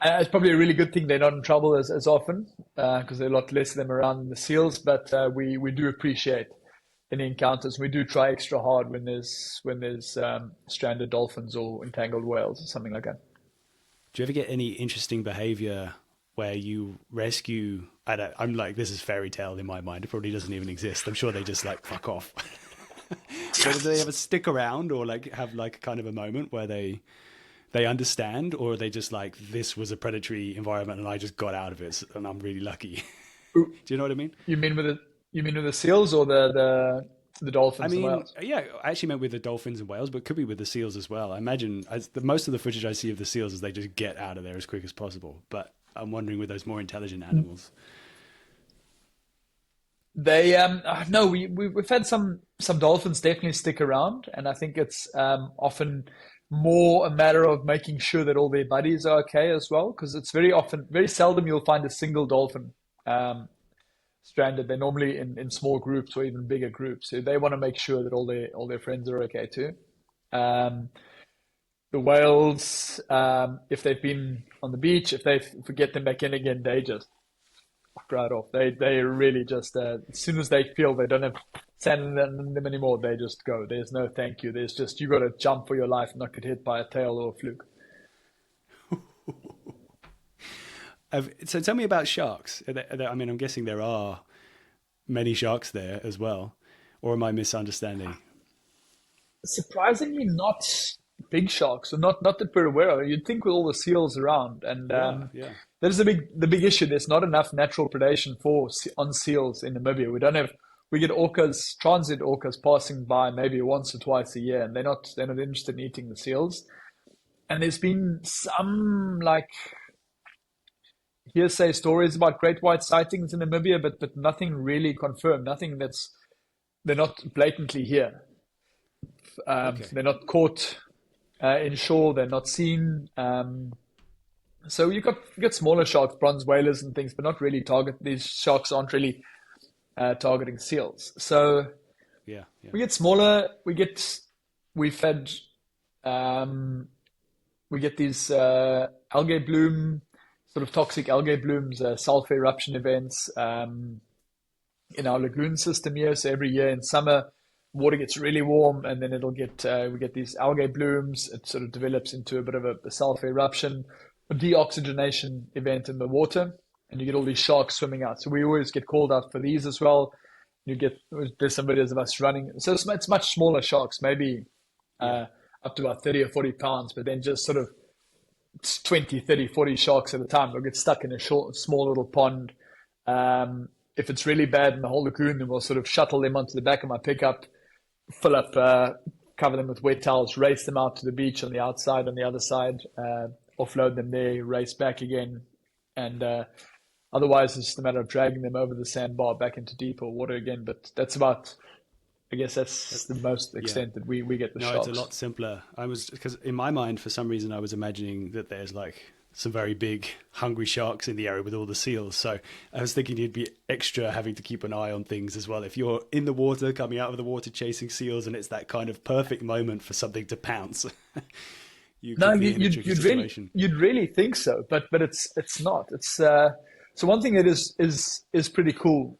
It's probably a really good thing they're not in trouble as often because there are a lot less of them around than the seals. But we do appreciate any encounters. We do try extra hard when there's stranded dolphins or entangled whales or something like that. Do you ever get any interesting behavior where you rescue? I'm like, this is fairy tale in my mind. It probably doesn't even exist. I'm sure they just like fuck off. But do they ever stick around or like have like kind of a moment where they they understand, or are they just like, this was a predatory environment and I just got out of it and I'm really lucky? Do you know what I mean? You mean with the seals or the dolphins and whales? Yeah, I actually meant with the dolphins and whales, but it could be with the seals as well. I imagine most of the footage I see of the seals is they just get out of there as quick as possible. But I'm wondering with those more intelligent animals. They no, we've had some dolphins definitely stick around, and I think it's often more a matter of making sure that all their buddies are okay as well, because it's very seldom you'll find a single dolphin stranded. They're normally in small groups or even bigger groups, so they want to make sure that all their friends are okay too. The whales, if they've been on the beach, if they get them back in again, they just fuck right off. They really just as soon as they feel they don't have sand in them anymore, they just go. There's no thank you. There's just, you got to jump for your life and not get hit by a tail or a fluke. So tell me about sharks. I mean, I'm guessing there are many sharks there as well, or am I misunderstanding? Surprisingly, not big sharks, or not that we're aware of. You'd think with all the seals around, and Yeah. that is the big issue. There's not enough natural predation on seals in Namibia. We get orcas, transit orcas passing by maybe once or twice a year, and they're not interested in eating the seals. And there's been some like hearsay stories about great white sightings in Namibia, but nothing really confirmed. They're not blatantly here. Okay. They're not caught inshore. They're not seen. So you got smaller sharks, bronze whalers and things, but not really these sharks aren't really targeting seals. So Yeah. we get smaller. We get these algae bloom, sort of toxic algae blooms, sulfur eruption events in our lagoon system here. So every year in summer, water gets really warm, and then we get these algae blooms. It sort of develops into a bit of a sulfur eruption, a deoxygenation event in the water, and you get all these sharks swimming out. So we always get called out for these as well. There's some videos of us running. So it's much smaller sharks, maybe up to about 30 or 40 pounds, but then just sort of 20, 30, 40 sharks at a time. They'll get stuck in a small little pond. If it's really bad in the whole lagoon, then we'll sort of shuttle them onto the back of my pickup, fill up, cover them with wet towels, race them out to the beach on the outside, on the other side, offload them there, race back again. And otherwise, it's just a matter of dragging them over the sandbar back into deeper water again. But that's about, I guess that's the most extent that we get the sharks. No, it's a lot simpler. Because in my mind, for some reason, I was imagining that there's like some very big, hungry sharks in the area with all the seals. So I was thinking you'd be extra having to keep an eye on things as well. If you're in the water, coming out of the water, chasing seals, and it's that kind of perfect moment for something to pounce. You'd really think so, but it's not. It's so one thing that is pretty cool.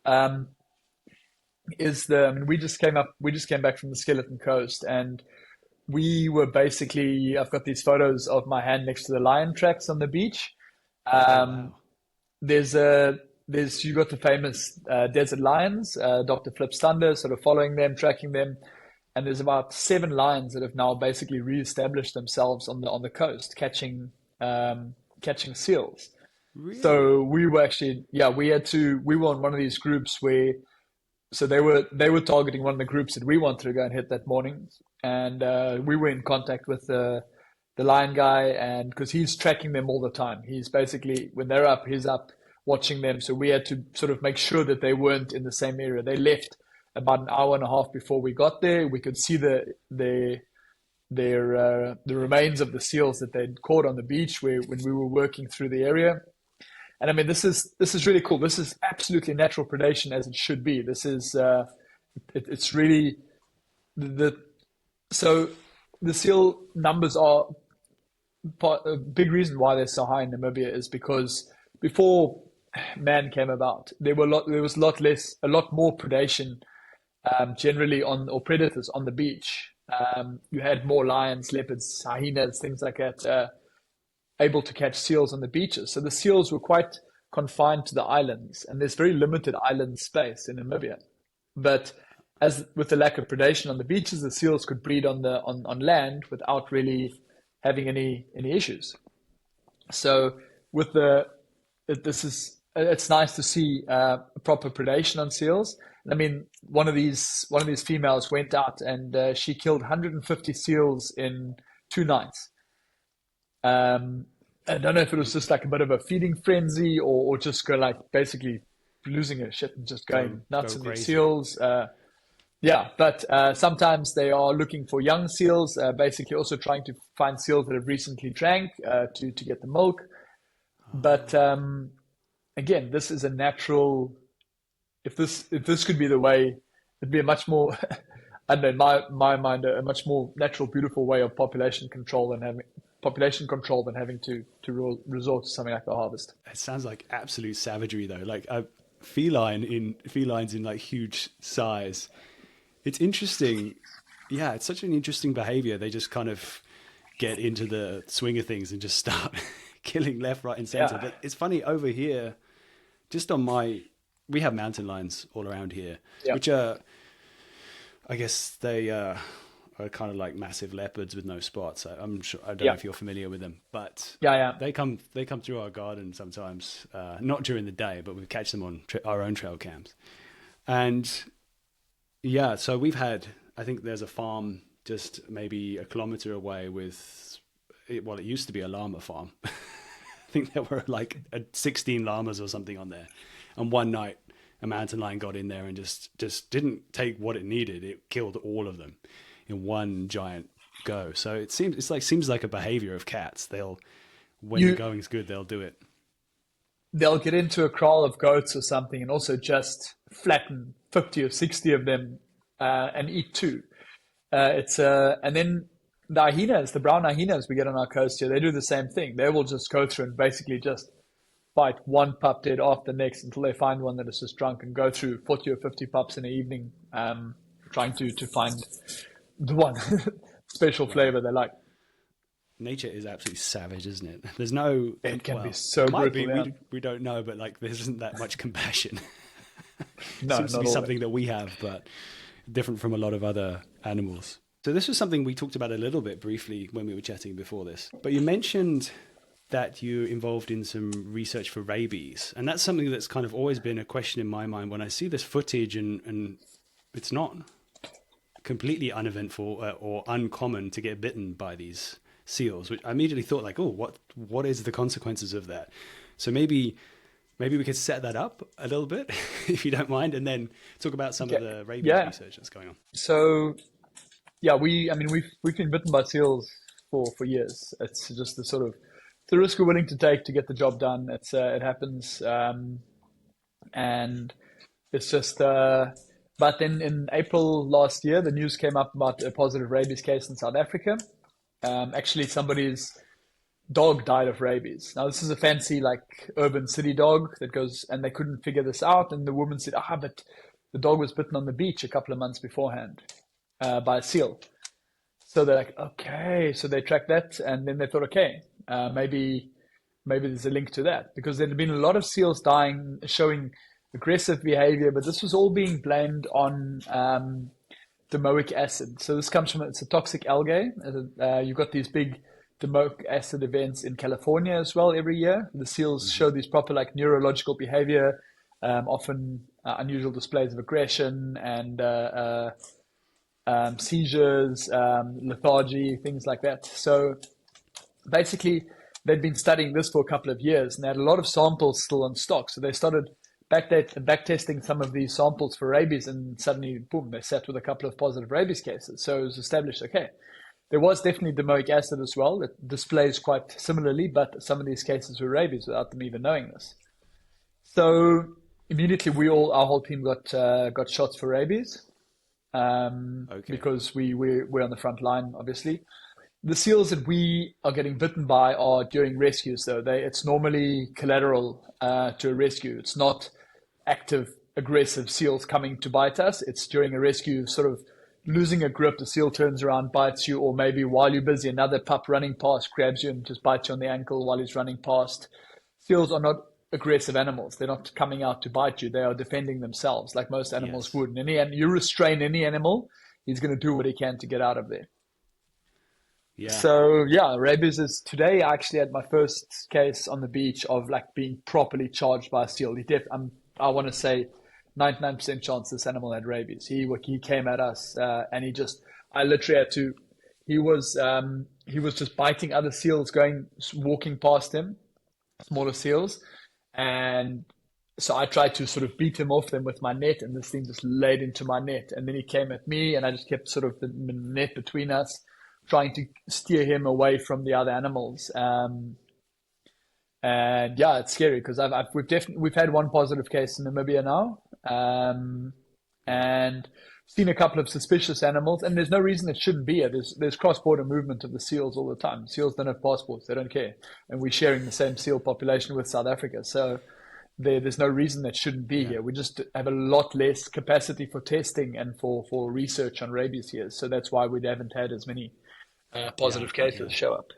We just came back from the Skeleton Coast, and we were basically, I've got these photos of my hand next to the lion tracks on the beach. Wow. You got the famous desert lions, Dr. Flip's Thunder, sort of following them, tracking them. And there's about 7 lions that have now basically reestablished themselves on the coast, catching seals. Really? So we were actually, we were on one of these groups where, so they were targeting one of the groups that we wanted to go and hit that morning. And we were in contact with the lion guy, and because he's tracking them all the time. He's basically, when they're up, he's up watching them. So we had to sort of make sure that they weren't in the same area. They left about an hour and a half before we got there. We could see the remains of the seals that they'd caught on the beach when we were working through the area. And I mean, this is really cool. This is absolutely natural predation as it should be. This is it's really so the seal numbers are a big reason why they're so high in Namibia is because before man came about, there was a lot more predation generally or predators on the beach. You had more lions, leopards, hyenas, things like that, able to catch seals on the beaches. So the seals were quite confined to the islands, and there's very limited island space in Namibia. But as with the lack of predation on the beaches, the seals could breed on land without really having any issues. So with it's nice to see proper predation on seals. I mean, one of these females went out and she killed 150 seals in 2 nights. I don't know if it was just like a bit of a feeding frenzy or just basically losing her shit and just going nuts in these seals. But sometimes they are looking for young seals, basically also trying to find seals that have recently drank to get the milk. But again, this is a natural. If this could be the way, it'd be a much more, I don't know, in my mind, a much more natural, beautiful way of population control than having to resort to something like the harvest. It sounds like absolute savagery, though. Like a felines in like huge size. It's interesting. Yeah, it's such an interesting behavior. They just kind of get into the swing of things and just start killing left, right, and center. But it's funny over here, just we have mountain lions all around here, which are, I guess they are kind of like massive leopards with no spots. I'm sure, I don't know if you're familiar with them, but they come through our garden sometimes, not during the day, but we catch them on our own trail cams. And so we've had, I think there's a farm just maybe a kilometer away it used to be a llama farm. I think there were like 16 llamas or something on there. And one night, a mountain lion got in there and just didn't take what it needed. It killed all of them in one giant go. So it seems like a behavior of cats. When the going's good, they'll do it. They'll get into a kraal of goats or something and also just flatten 50 or 60 of them and eat 2. And then the hyenas, the brown hyenas we get on our coast here, they do the same thing. They will just go through and basically just bite one pup dead after the next until they find one that is just drunk and go through 40 or 50 pups in the evening, trying to find the one special flavor they like. Nature is absolutely savage, isn't it? There's no... It can be so brutal. We don't know, but like there isn't that much compassion. No, seems to be something that we have, but different from a lot of other animals. So this was something we talked about a little bit briefly when we were chatting before this. But you mentioned that you're involved in some research for rabies. And that's something that's kind of always been a question in my mind when I see this footage and it's not completely uneventful or uncommon to get bitten by these seals, which I immediately thought like, oh, what is the consequences of that? So maybe we could set that up a little bit, if you don't mind, and then talk about some of the rabies research that's going on. So, we've been bitten by seals for years. It's just the risk we're willing to take to get the job done. It happens, and it's just. But then in April last year, the news came up about a positive rabies case in South Africa. Actually, somebody's dog died of rabies. Now, this is a fancy, like, urban city dog that goes, and they couldn't figure this out. And the woman said, but the dog was bitten on the beach a couple of months beforehand by a seal. So they're like, okay. So they tracked that, and then they thought, okay, maybe there's a link to that, because there had been a lot of seals dying, showing aggressive behavior, but this was all being blamed on domoic acid. So this comes from, it's a toxic algae. You've got these big domoic acid events in California as well every year. The seals show these proper like neurological behavior, often unusual displays of aggression and seizures, lethargy, things like that. So basically, they'd been studying this for a couple of years and they had a lot of samples still on stock. So they started backtesting some of these samples for rabies, and suddenly, boom, they sat with a couple of positive rabies cases. So it was established, okay, there was definitely domoic acid as well that displays quite similarly, but some of these cases were rabies without them even knowing this. So immediately, our whole team got shots for rabies, because we're on the front line, obviously. The seals that we are getting bitten by are during rescues, though. It's normally collateral to a rescue. It's not active, aggressive seals coming to bite us. It's during a rescue, sort of losing a grip, the seal turns around, bites you, or maybe while you're busy, another pup running past grabs you and just bites you on the ankle while he's running past. Seals are not aggressive animals. They're not coming out to bite you. They are defending themselves like most animals would. And you restrain any animal, he's going to do what he can to get out of there. Yeah. So yeah, rabies is today. I actually had my first case on the beach of like being properly charged by a seal. I want to say 99% chance this animal had rabies. He came at us and I literally had to. He was just biting other seals walking past him, smaller seals, and so I tried to sort of beat him off them with my net, and this thing just laid into my net. And then he came at me, and I just kept sort of the net between us, trying to steer him away from the other animals. And yeah, it's scary because we've had one positive case in Namibia now, and seen a couple of suspicious animals. And there's no reason it shouldn't be here. There's cross-border movement of the seals all the time. Seals don't have passports; they don't care, and we're sharing the same seal population with South Africa. So there's no reason that shouldn't be here. We just have a lot less capacity for testing and for research on rabies here. So that's why we haven't had as many positive cases show up.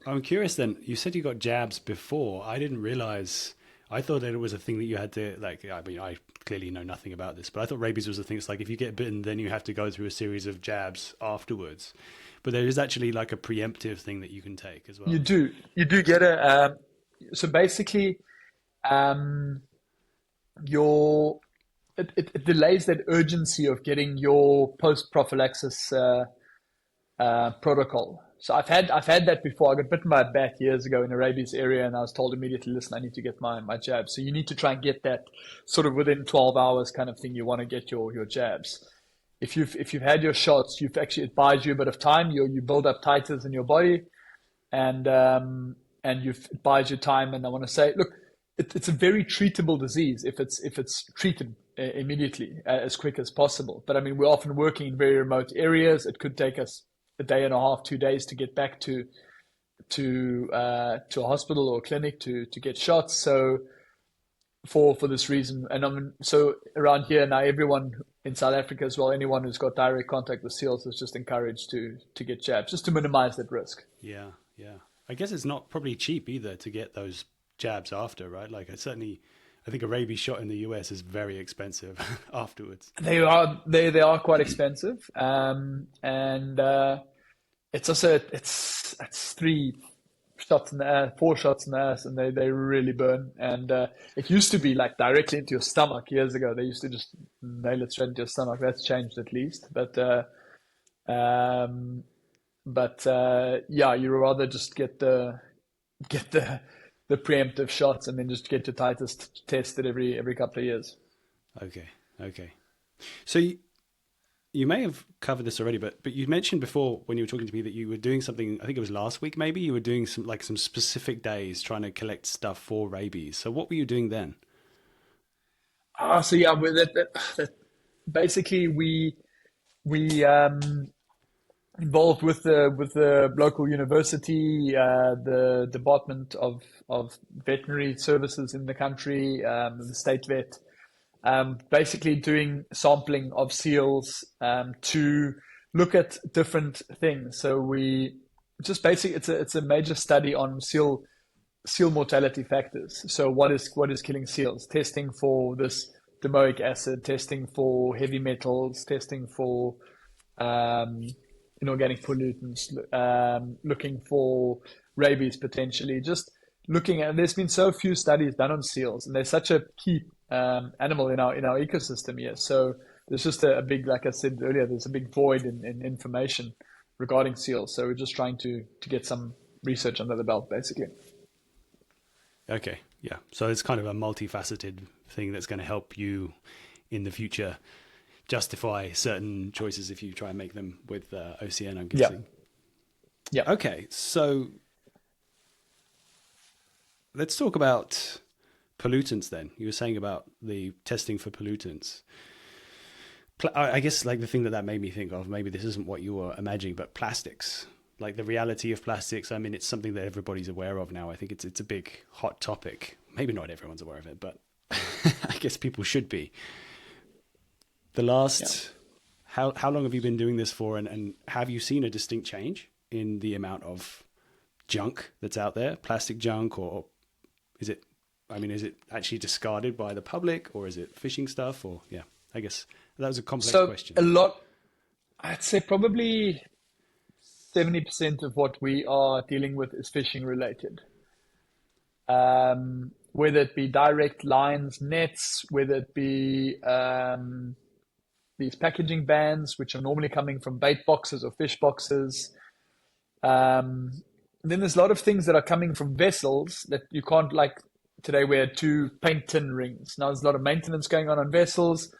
I'm curious then, you said you got jabs before. I didn't realize, I thought that it was a thing that you had to, like, I mean, I clearly know nothing about this, but I thought rabies was a thing. It's like if you get bitten, then you have to go through a series of jabs afterwards. But there is actually like a preemptive thing that you can take as well. You do get so basically, it delays that urgency of getting your post prophylaxis protocol. So I've had that before. I got bitten by a bat years ago in the rabies area, and I was told immediately, listen, I need to get my jab. So you need to try and get that sort of within 12 hours kind of thing. You want to get your jabs. If you've had your shots, it buys you a bit of time. You build up titers in your body, and it buys you time. And I want to say, look, it's a very treatable disease if it's treated immediately as quick as possible. But I mean, we're often working in very remote areas. It could take us a day and a half, 2 days to get back to a hospital or clinic to get shots. So for this reason, and so around here now, everyone in South Africa as well, anyone who's got direct contact with seals is just encouraged to get jabs, just to minimize that risk. Yeah. I guess it's not probably cheap either to get those jabs after, right? Like I think a rabies shot in the US is very expensive afterwards. They are quite expensive, and it's also it's 4 shots in the ass, and they really burn. And it used to be like directly into your stomach years ago. They used to just nail it straight into your stomach. That's changed at least, but yeah, you rather just get the preemptive shots and then just get your titers tested every couple of years. Okay. So you may have covered this already, but you mentioned before when you were talking to me that you were doing something, I think it was last week maybe, you were doing some specific days trying to collect stuff for rabies. So what were you doing then? So yeah, with that basically we involved with the local university, the Department of Veterinary Services in the country, the state vet, basically doing sampling of seals to look at different things. So we just basically it's a major study on seal mortality factors. So what is killing seals? Testing for this domoic acid, testing for heavy metals, testing for inorganic pollutants, looking for rabies potentially. Just looking at, there's been so few studies done on seals, and they're such a key animal in our ecosystem here. So there's just a big, like I said earlier, there's a big void in information regarding seals. So we're just trying to get some research under the belt, basically. Okay, yeah. So it's kind of a multifaceted thing that's going to help you in the future justify certain choices if you try and make them with OCN, I'm guessing. Yeah. Okay, so let's talk about pollutants then. You were saying about the testing for pollutants. I guess like the thing that made me think of, maybe this isn't what you were imagining, but plastics, like the reality of plastics. I mean, it's something that everybody's aware of now. I think it's a big hot topic. Maybe not everyone's aware of it, but I guess people should be. How long have you been doing this for, and have you seen a distinct change in the amount of junk that's out there, plastic junk, or is it actually discarded by the public, or is it fishing stuff, or I guess that was a complex question. A lot, I'd say probably 70% of what we are dealing with is fishing related. Whether it be direct lines, nets, whether it be these packaging bans, which are normally coming from bait boxes or fish boxes. Then there's a lot of things that are coming from vessels that you can't, like today we had 2 paint tin rings. Now there's a lot of maintenance going on vessels.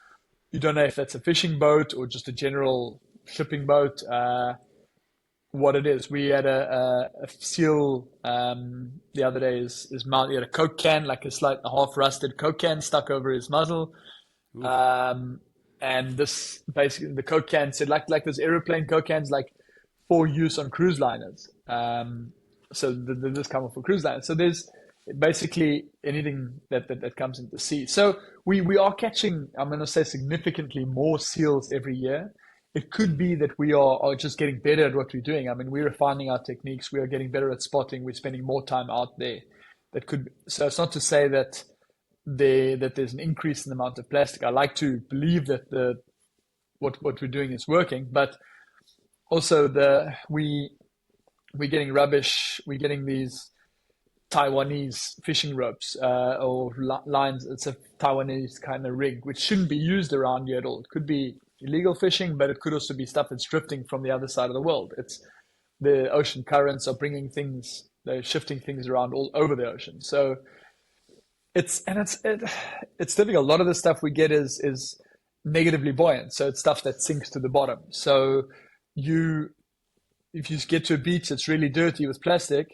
You don't know if that's a fishing boat or just a general shipping boat. What it is. We had a seal the other day. His mouth, he had a Coke can, like a slight half rusted Coke can stuck over his muzzle. And this basically the Coke can said like those aeroplane Coke cans, like for use on cruise liners. So this comes for cruise liners. So there's basically anything that comes into the sea. So we are catching, I'm going to say, significantly more seals every year. It could be that we are just getting better at what we're doing. I mean, we're refining our techniques. We are getting better at spotting. We're spending more time out there. So it's not to say that there's an increase in the amount of plastic. I like to believe that what we're doing is working, but also we're getting rubbish. We're getting these Taiwanese fishing ropes or lines. It's a Taiwanese kind of rig, which shouldn't be used around here at all. It could be illegal fishing, but it could also be stuff that's drifting from the other side of the world. It's the ocean currents are bringing things, they're shifting things around all over the ocean. So it's difficult. A lot of the stuff we get is negatively buoyant. So it's stuff that sinks to the bottom. So if you get to a beach that's really dirty with plastic,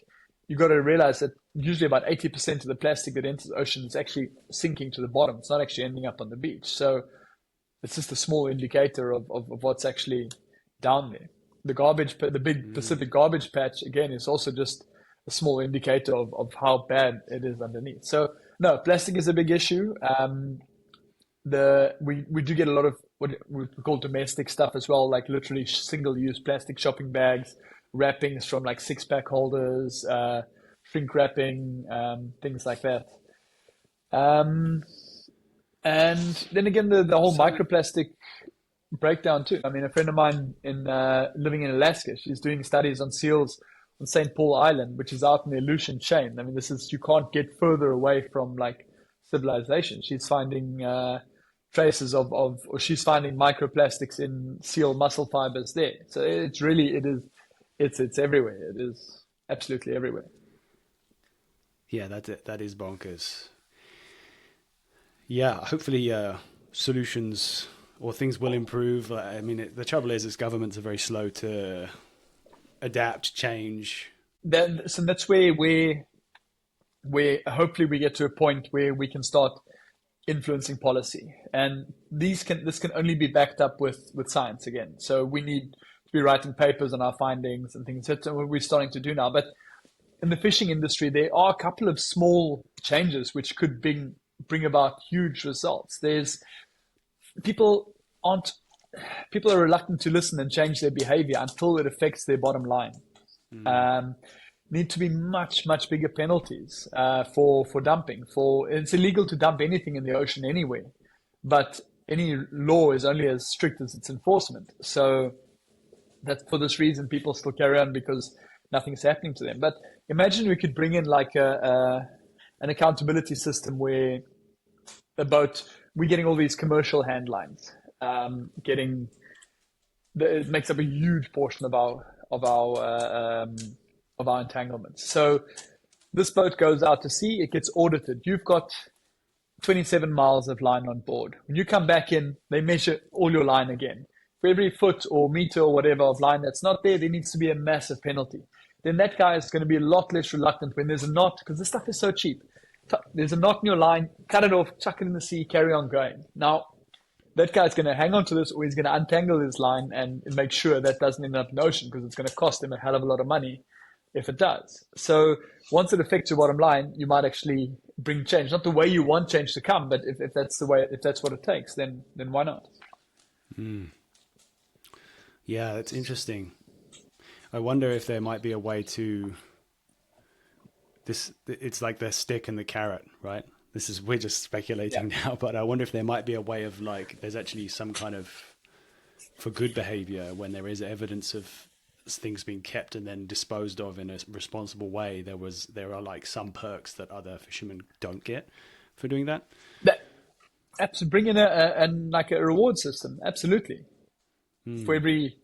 you got to realize that usually about 80% of the plastic that enters the ocean is actually sinking to the bottom. It's not actually ending up on the beach. So it's just a small indicator of what's actually down there. The big Pacific garbage patch, again, is also just a small indicator of how bad it is underneath. So no, plastic is a big issue. We do get a lot of what we call domestic stuff as well, like literally single-use plastic shopping bags, wrappings from like 6-pack holders, shrink wrapping, things like that. And then again, the whole microplastic breakdown too. I mean, a friend of mine living in Alaska, she's doing studies on seals on St. Paul Island, which is out in the Aleutian chain. I mean, you can't get further away from like civilization. She's finding traces or she's finding microplastics in seal muscle fibers there. So it's everywhere. It is absolutely everywhere. Yeah, that is bonkers. Yeah, hopefully solutions or things will improve. I mean, the trouble is governments are very slow to adapt, change. So that's where hopefully we get to a point where we can start influencing policy. And this can only be backed up with science again. So we need to be writing papers on our findings and things. That's what we're starting to do now. But in the fishing industry, there are a couple of small changes which could bring about huge results. People are reluctant to listen and change their behavior until it affects their bottom line. Need to be much bigger penalties for dumping. It's illegal to dump anything in the ocean anywhere, but any law is only as strict as its enforcement. So that's for this reason people still carry on, because nothing's happening to them. But imagine we could bring in like an accountability system where we're getting all these commercial hand lines, it makes up a huge portion of our entanglements. So this boat goes out to sea, it gets audited. You've got 27 miles of line on board. When you come back in, they measure all your line again. For every foot or meter or whatever of line that's not there needs to be a massive penalty. Then that guy is going to be a lot less reluctant when there's a knot, because this stuff is so cheap. There's a knot in your line, cut it off, chuck it in the sea, carry on going. Now, that guy's going to hang on to this, or he's going to untangle his line and make sure that doesn't end up in the ocean, because it's going to cost him a hell of a lot of money if it does. So once it affects your bottom line, you might actually bring change. Not the way you want change to come, but if that's what it takes, then why not? Yeah, that's interesting. I wonder if there might be a way to it's like the stick and the carrot, right? We're just speculating now, but I wonder if there might be a way of like, there's actually some kind of, for good behavior, when there is evidence of things being kept and then disposed of in a responsible way, there are like some perks that other fishermen don't get for doing that. Absolutely, bring in a reward system. Absolutely, for every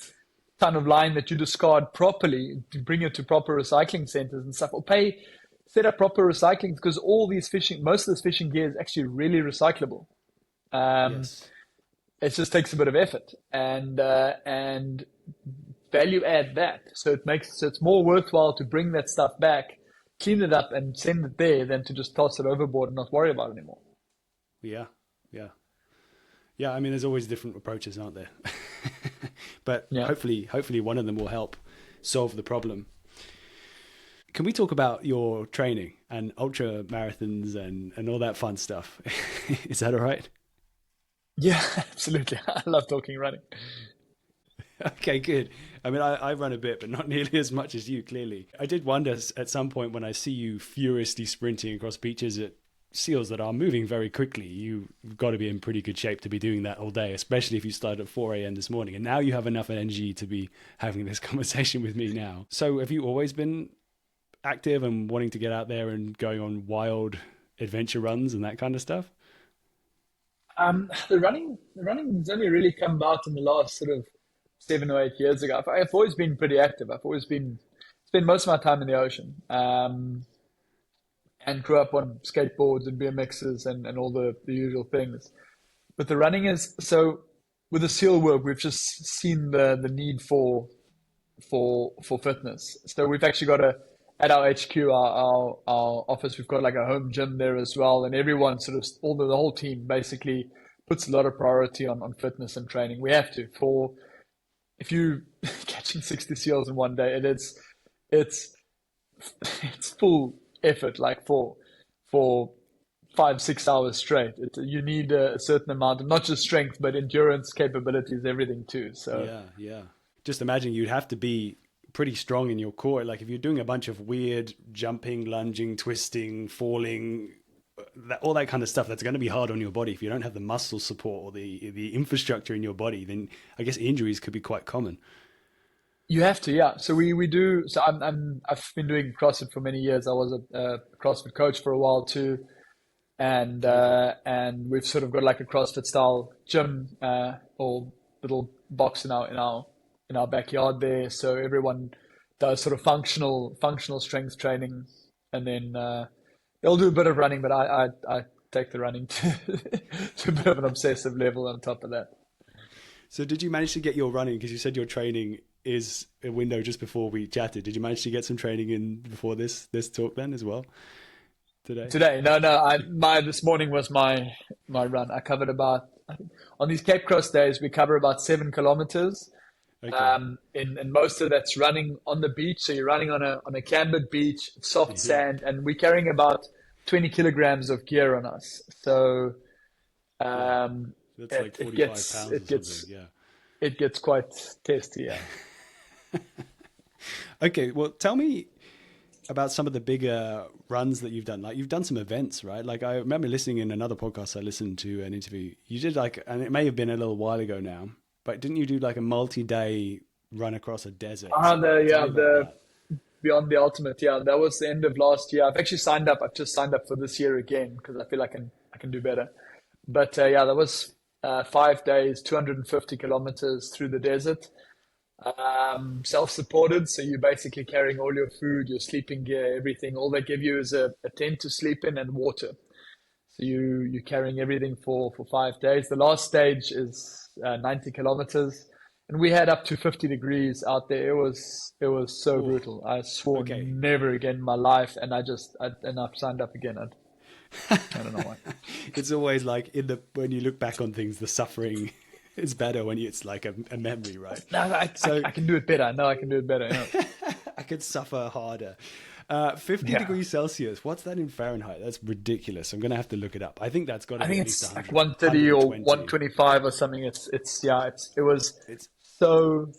ton of line that you discard properly, to bring it to proper recycling centers and stuff, or set up proper recycling, because most of this fishing gear is actually really recyclable. Yes. It just takes a bit of effort and value add that. So it's more worthwhile to bring that stuff back, clean it up, and send it there than to just toss it overboard and not worry about it anymore. Yeah. I mean, there's always different approaches, aren't there? But hopefully one of them will help solve the problem. Can we talk about your training and ultra marathons and all that fun stuff? Is that all right? Yeah, absolutely. I love talking running. Okay, good. I mean, I run a bit, but not nearly as much as you, clearly. I did wonder at some point when I see you furiously sprinting across beaches at seals that are moving very quickly, you've got to be in pretty good shape to be doing that all day, especially if you started at 4 a.m. this morning. And now you have enough energy to be having this conversation with me now. So have you always been active and wanting to get out there and going on wild adventure runs and that kind of stuff? The running has only really come about in the last sort of 7 or 8 years ago. I've always been pretty active. I've always spent most of my time in the ocean, and grew up on skateboards and BMXs and all the usual things. But the running is, so with the SEAL work, we've just seen the need for fitness. So we've actually got at our HQ, our office, we've got like a home gym there as well. And everyone the whole team basically puts a lot of priority on fitness and training. We have to, if you catching 60 seals in one day, it's full effort, like for 5-6 hours straight. You need a certain amount of not just strength, but endurance, capabilities, everything too. So yeah. Just imagine you'd have to be pretty strong in your core. Like if you're doing a bunch of weird jumping, lunging, twisting, falling, all that kind of stuff, that's going to be hard on your body. If you don't have the muscle support or the infrastructure in your body, then I guess injuries could be quite common. You have to, yeah. So we do. So I've been doing CrossFit for many years. I was a CrossFit coach for a while too, and we've sort of got like a CrossFit style gym or little box in our backyard there. So everyone does sort of functional strength training, and then they'll do a bit of running. But I take the running to a bit of an obsessive level on top of that. So did you manage to get your running? Because you said your training is a window just before we chatted. Did you manage to get some training in before this talk then as well? Today? No. This morning was my run. I covered about, on these Cape Cross days, we cover about 7 kilometers. Okay. And most of that's running on the beach. So you're running on a cambered beach, soft sand, and we're carrying about 20 kilograms of gear on us. So that's like 45 pounds or something. Yeah. It gets quite testy, yeah. Okay, well, tell me about some of the bigger runs that you've done. Like you've done some events, right? Like I remember listening in another podcast, I listened to an interview. You did and it may have been a little while ago now, but didn't you do like a multi-day run across a desert? The Beyond the Ultimate. Yeah, that was the end of last year. I've actually signed up. I've just signed up for this year again because I feel I can do better. But that was 5 days, 250 kilometers through the desert. Self-supported, so you're basically carrying all your food, your sleeping gear, everything. All they give you is a tent to sleep in and water. So you're carrying everything for 5 days. The last stage is 90 kilometers, and we had up to 50 degrees out there. It was so brutal. I swore never again in my life, and I've signed up again. I don't know why. It's always like when you look back on things, the suffering is better when it's like a memory, right? No, I can do it better. I know I can do it better. You know? I could suffer harder. 50 degrees Celsius. What's that in Fahrenheit? That's ridiculous. I'm going to have to look it up. I think that's got to be at least 100, like 130 or 125 or something. It was so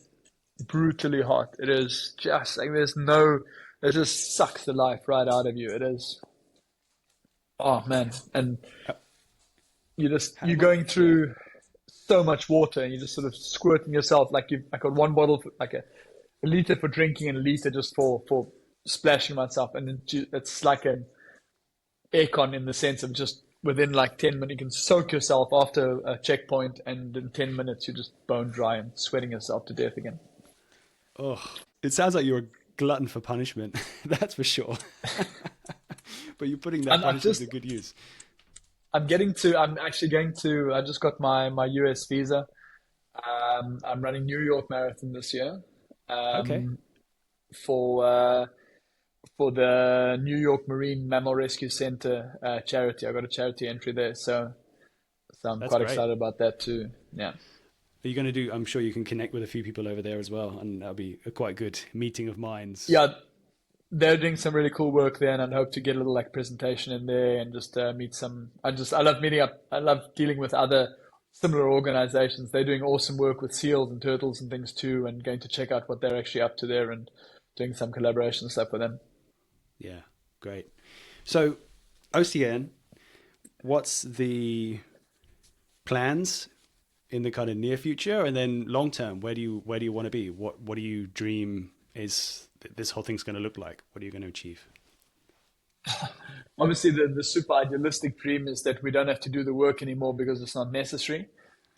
brutally hot. It is just like it just sucks the life right out of you. It is. Oh man. And you're going through so much water and you're just sort of squirting yourself. Like I got one bottle, like a a liter for drinking and a liter just for splashing myself. And it's like an aircon in the sense of just within like 10 minutes, you can soak yourself after a checkpoint, and in 10 minutes, you're just bone dry and sweating yourself to death again. Oh, it sounds like you're a glutton for punishment. That's for sure. But you're putting that punishment to good use. I'm actually going to, I just got my US visa. I'm running New York Marathon this year. Okay. For the New York Marine Mammal Rescue Center charity. I got a charity entry there, so I'm That's quite great. excited about that too. Yeah. Are you going to do, I'm sure you can connect with a few people over there as well, and that'll be a quite good meeting of minds. Yeah, they're doing some really cool work there, and I hope to get a little like presentation in there and just meet some. I love meeting up. I love dealing with other similar organizations. They're doing awesome work with seals and turtles and things too, and going to check out what they're actually up to there and doing some collaboration stuff with them. Yeah, great. So, OCN, what's the plans in the kind of near future, and then long term? Where do you want to be? What do you dream is this whole thing's going to look like? What are you going to achieve? Obviously, the super idealistic dream is that we don't have to do the work anymore because it's not necessary.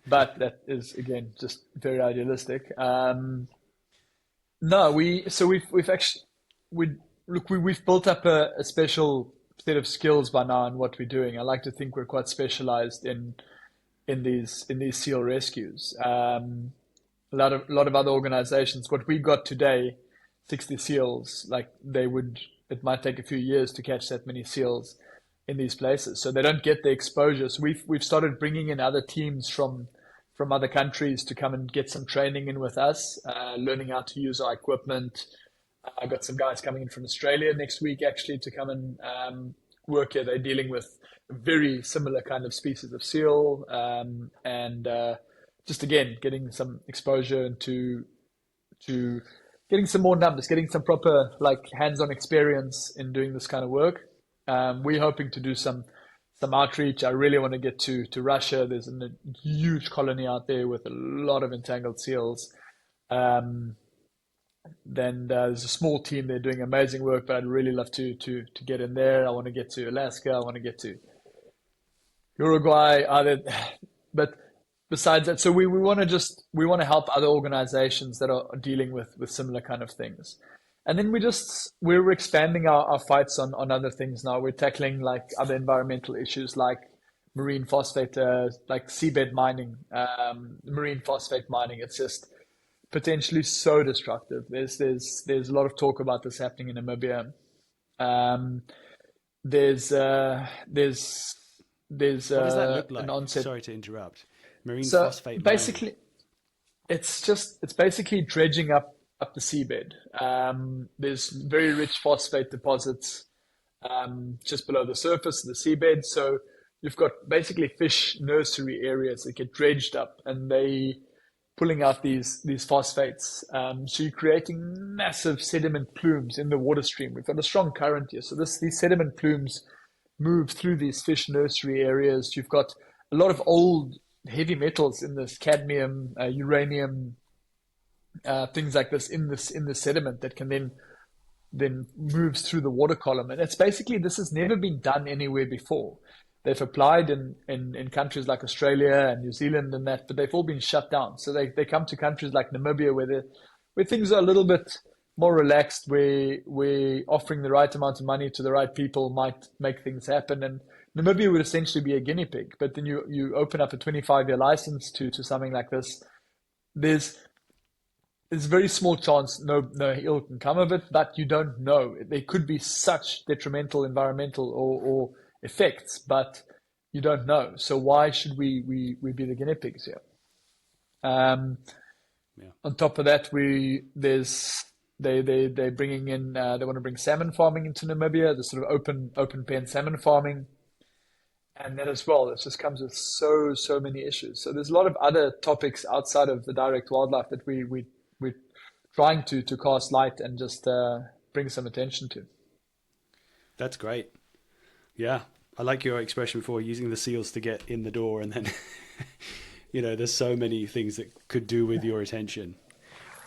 But that is, again, just very idealistic. No, we've actually we've built up a special set of skills by now in what we're doing. I like to think we're quite specialized in these seal rescues. A lot of other organizations, what we got today, 60 seals, like it might take a few years to catch that many seals in these places, so they don't get the exposure. So we've started bringing in other teams from other countries to come and get some training in with us, learning how to use our equipment. I've got some guys coming in from Australia next week actually to come and work here. They're dealing with very similar kind of species of seal, and just again getting some exposure to getting some more numbers, getting some proper like hands-on experience in doing this kind of work. We're hoping to do some outreach. I really want to get to Russia. There's a huge colony out there with a lot of entangled seals. Then there's a small team. They're doing amazing work, but I'd really love to get in there. I want to get to Alaska. I want to get to Uruguay. But besides that, so we want to help other organizations that are dealing with similar kind of things. And then we're expanding our fights on other things now. We're tackling like other environmental issues like marine phosphate, like seabed mining, marine phosphate mining. It's just potentially so destructive. There's a lot of talk about this happening in Namibia. There's What does that look like? an onset. Sorry to interrupt. Marine So phosphate basically, it's basically dredging up the seabed. There's very rich phosphate deposits just below the surface of the seabed. So you've got basically fish nursery areas that get dredged up, and they pulling out these phosphates. So you're creating massive sediment plumes in the water stream. We've got a strong current here, so these sediment plumes move through these fish nursery areas. You've got a lot of old heavy metals in this, cadmium, uranium, things like this in the sediment that can then moves through the water column. And it's basically, this has never been done anywhere before. They've applied in countries like Australia and New Zealand and that, but they've all been shut down. So they come to countries like Namibia where things are a little bit more relaxed, where offering the right amount of money to the right people might make things happen. And Namibia would essentially be a guinea pig. But then you open up a 25-year license to something like this. There's a very small chance no ill can come of it, but you don't know. There could be such detrimental environmental or effects, but you don't know. So why should we be the guinea pigs here? On top of that, they're bringing in, they want to bring salmon farming into Namibia, the sort of open pen salmon farming, and that as well. It just comes with so many issues. So there's a lot of other topics outside of the direct wildlife that we're trying to cast light and just bring some attention to. That's great. Yeah, I like your expression for using the seals to get in the door, and then there's so many things that could do with your attention.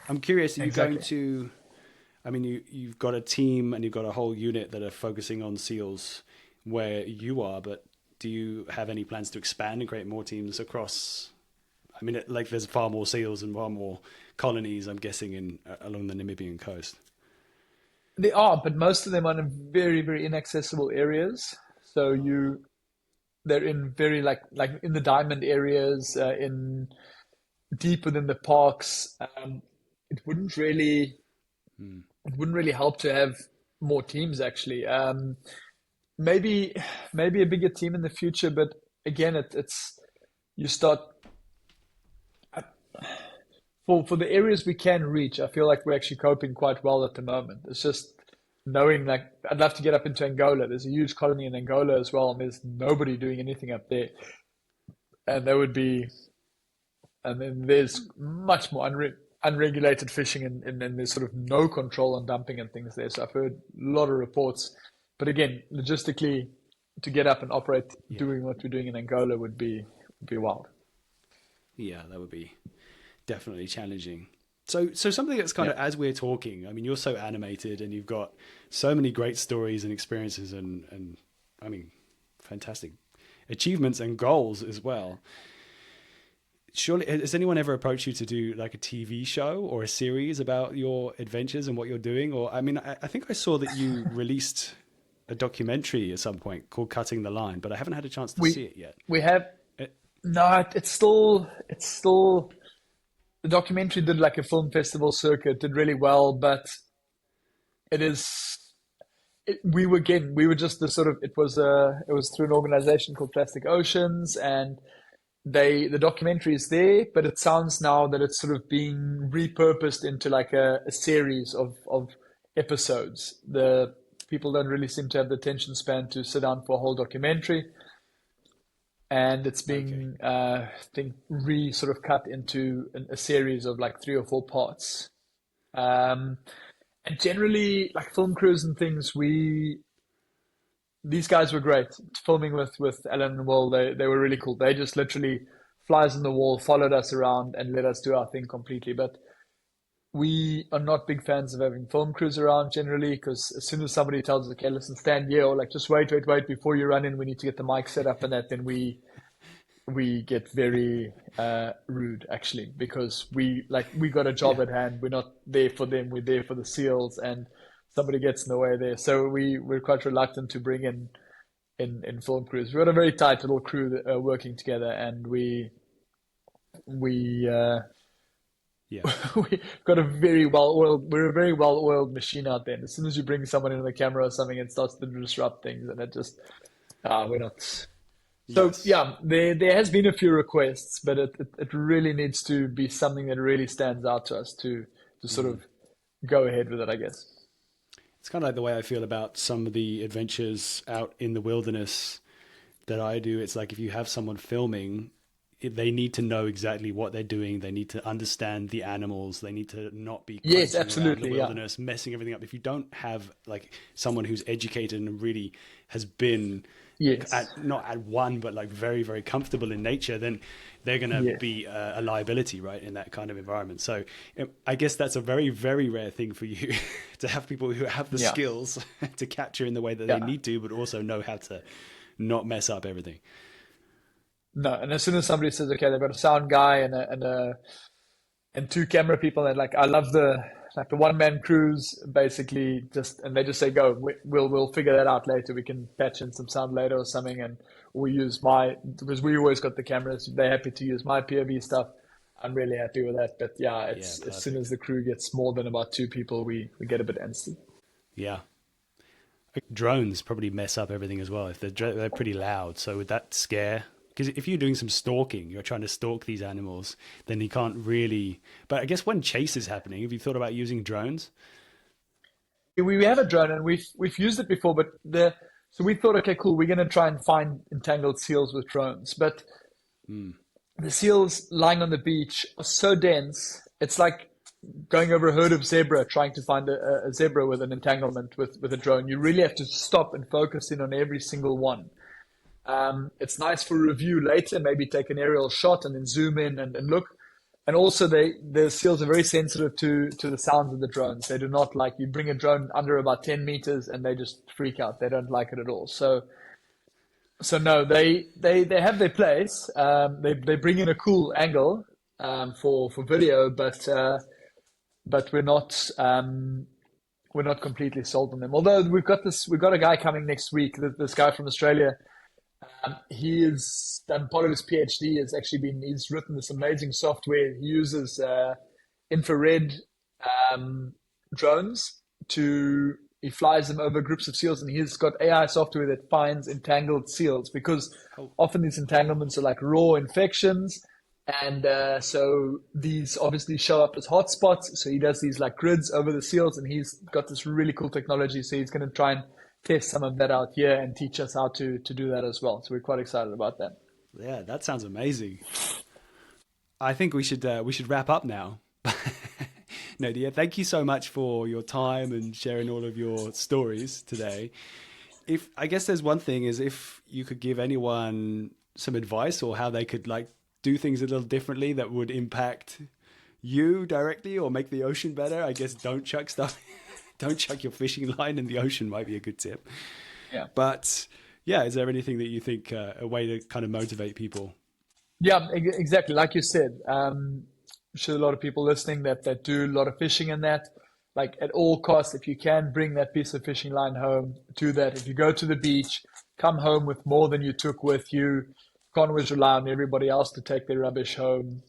I'm curious, are you Exactly. going to, I mean, you've got a team and you've got a whole unit that are focusing on seals where you are, but do you have any plans to expand and create more teams across? I mean, like there's far more seals and far more colonies, I'm guessing, along the Namibian coast. They are, but most of them are in very, very inaccessible areas. So they're in very like in the diamond areas, in deep within the parks. It wouldn't really it wouldn't really help to have more teams actually. Maybe maybe a bigger team in the future, but again, it's you start for the areas we can reach. I feel like we're actually coping quite well at the moment. It's just knowing like I'd love to get up into Angola. There's a huge colony in Angola as well, and there's nobody doing anything up there. And there would be, and then there's much more unregulated fishing, and there's sort of no control on dumping and things there. So I've heard a lot of reports, but again, logistically, to get up and operate doing what we're doing in Angola would be wild. Yeah, that would be definitely challenging. So something that's kind of, as we're talking, I mean, you're so animated and you've got so many great stories and experiences and I mean, fantastic achievements and goals as well. Surely, has anyone ever approached you to do like a TV show or a series about your adventures and what you're doing? Or, I mean, I think I saw that you released a documentary at some point called Cutting the Line, but I haven't had a chance to see it yet. We have, no, it's still, the documentary did like a film festival circuit, did really well, but we were just the sort of, it was through an organization called Plastic Oceans, and the documentary is there, but it sounds now that it's sort of being repurposed into like a series of episodes. The people don't really seem to have the attention span to sit down for a whole documentary. And it's being, I think, sort of cut into a series of like 3 or 4 parts. And generally, like film crews and things, these guys were great. Filming with Alan and Will, they were really cool. They just literally flies on the wall, followed us around and let us do our thing completely. But we are not big fans of having film crews around generally, because as soon as somebody tells us, okay, listen, stand here, or like just wait before you run in, we need to get the mic set up and that, then we get very rude actually, because we got a job at hand. We're not there for them, we're there for the seals, and somebody gets in the way there. So we're quite reluctant to bring in film crews. We've got a very tight little crew that are working together, and we've got a very we're a very well-oiled machine out there. And as soon as you bring someone into the camera or something, it starts to disrupt things, and it just, we're not. So Yes. yeah, there has been a few requests, but it really needs to be something that really stands out to us to sort of go ahead with it, I guess. It's kind of like the way I feel about some of the adventures out in the wilderness that I do. It's like if you have someone filming, they need to know exactly what they're doing. They need to understand the animals. They need to not be Yes, around absolutely, the yeah. wilderness, messing everything up. If you don't have like someone who's educated and really has been Yes. not at one, but like very, very comfortable in nature, then they're going to Yes. be a liability, right, in that kind of environment. So I guess that's a very, very rare thing for you to have people who have the Yeah. skills to capture in the way that Yeah. they need to, but also know how to not mess up everything. No, and as soon as somebody says, okay, they've got a sound guy and 2 camera people, and like I love the one-man crews basically, and they just say go, we'll figure that out later. We can patch in some sound later or something, and we use because we always got the cameras. They're happy to use my POV stuff. I'm really happy with that. But yeah, as soon as the crew gets more than about 2 people, we get a bit antsy. Yeah. Drones probably mess up everything as well if they're pretty loud. So would that scare? Because if you're doing some stalking, you're trying to stalk these animals, then you can't really. But I guess when chase is happening, have you thought about using drones? We have a drone, and we've used it before, but so we thought, okay, cool, we're going to try and find entangled seals with drones. But the seals lying on the beach are so dense, it's like going over a herd of zebra trying to find a zebra with an entanglement with a drone. You really have to stop and focus in on every single one. It's nice for review later, maybe take an aerial shot and then zoom in and look. And also, the seals are very sensitive to the sounds of the drones. They do not like, you bring a drone under about 10 meters and they just freak out. They don't like it at all. So no, they have their place. They bring in a cool angle for video, but we're not completely sold on them. Although we've got a guy coming next week. This guy from Australia. He has done part of his PhD. He's written this amazing software. He uses infrared drones he flies them over groups of seals, and he's got AI software that finds entangled seals, because often these entanglements are like raw infections. And so these obviously show up as hotspots. So he does these like grids over the seals, and he's got this really cool technology. So he's going to try and test some of that out here and teach us how to do that as well. So we're quite excited about that. Yeah, that sounds amazing. I think we should wrap up now. Nadia, thank you so much for your time and sharing all of your stories today. I guess there's one thing is, if you could give anyone some advice or how they could like do things a little differently that would impact you directly or make the ocean better, I guess don't chuck stuff. Don't chuck your fishing line in the ocean might be a good tip. Yeah. But yeah, is there anything that you think a way to kind of motivate people? Yeah, exactly. Like you said, I'm sure a lot of people listening that do a lot of fishing in that. Like, at all costs, if you can bring that piece of fishing line home, do that. If you go to the beach, come home with more than you took with you. Can't always rely on everybody else to take their rubbish home.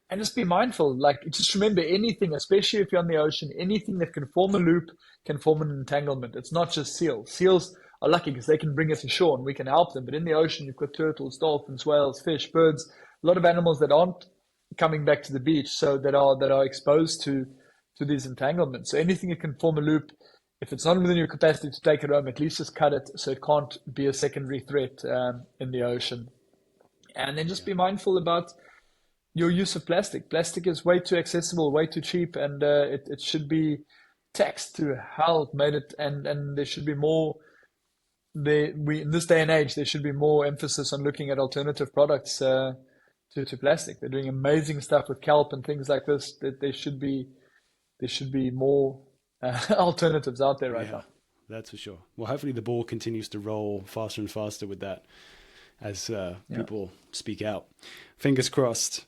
And just be mindful. Like, just remember, anything, especially if you're on the ocean, anything that can form a loop can form an entanglement. It's not just seals. Seals are lucky because they can bring us ashore and we can help them. But in the ocean, you've got turtles, dolphins, whales, fish, birds, a lot of animals that aren't coming back to the beach, so that are exposed to these entanglements. So anything that can form a loop, if it's not within your capacity to take it home, at least just cut it so it can't be a secondary threat in the ocean. And then just be mindful about your use of plastic. Plastic is way too accessible, way too cheap, and it should be taxed to how it made it. And there should be more. In this day and age, there should be more emphasis on looking at alternative products to plastic. They're doing amazing stuff with kelp and things like this. That there should be more alternatives out there right now. That's for sure. Well, hopefully the ball continues to roll faster and faster with that, as people speak out. Fingers crossed.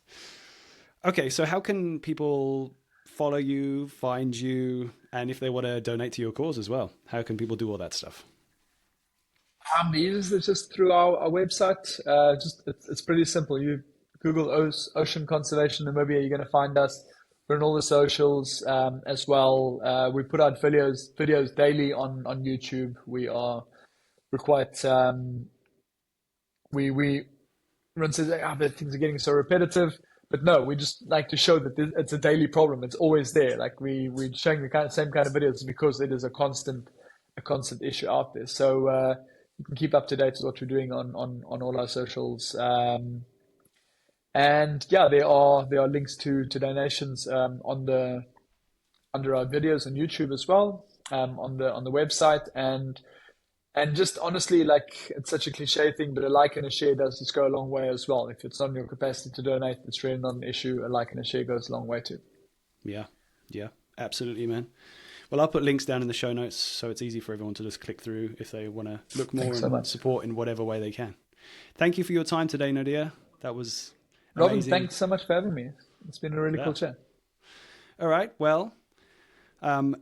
Okay, so how can people follow you, find you, and if they want to donate to your cause as well, how can people do all that stuff? The easiest is just through our website. It's pretty simple. You Google Ocean Conservation Namibia, you're going to find us. We're on all the socials as well. We put out videos daily on YouTube. We're quite everyone says, but things are getting so repetitive. But no, we just like to show that it's a daily problem. It's always there. Like we're showing the same kind of videos because it is a constant issue out there. So you can keep up to date with what we're doing on all our socials. And yeah, there are links to donations under our videos on YouTube as well, on the website. And just honestly, like, it's such a cliche thing, but a like and a share does just go a long way as well. If it's not in your capacity to donate, it's really not an issue. A like and a share goes a long way too. Yeah, absolutely, man. Well, I'll put links down in the show notes, so it's easy for everyone to just click through if they want to look more and support in whatever way they can. Thank you for your time today, Nadia. That was amazing. Robin, thanks so much for having me. It's been a really cool chat. All right, well,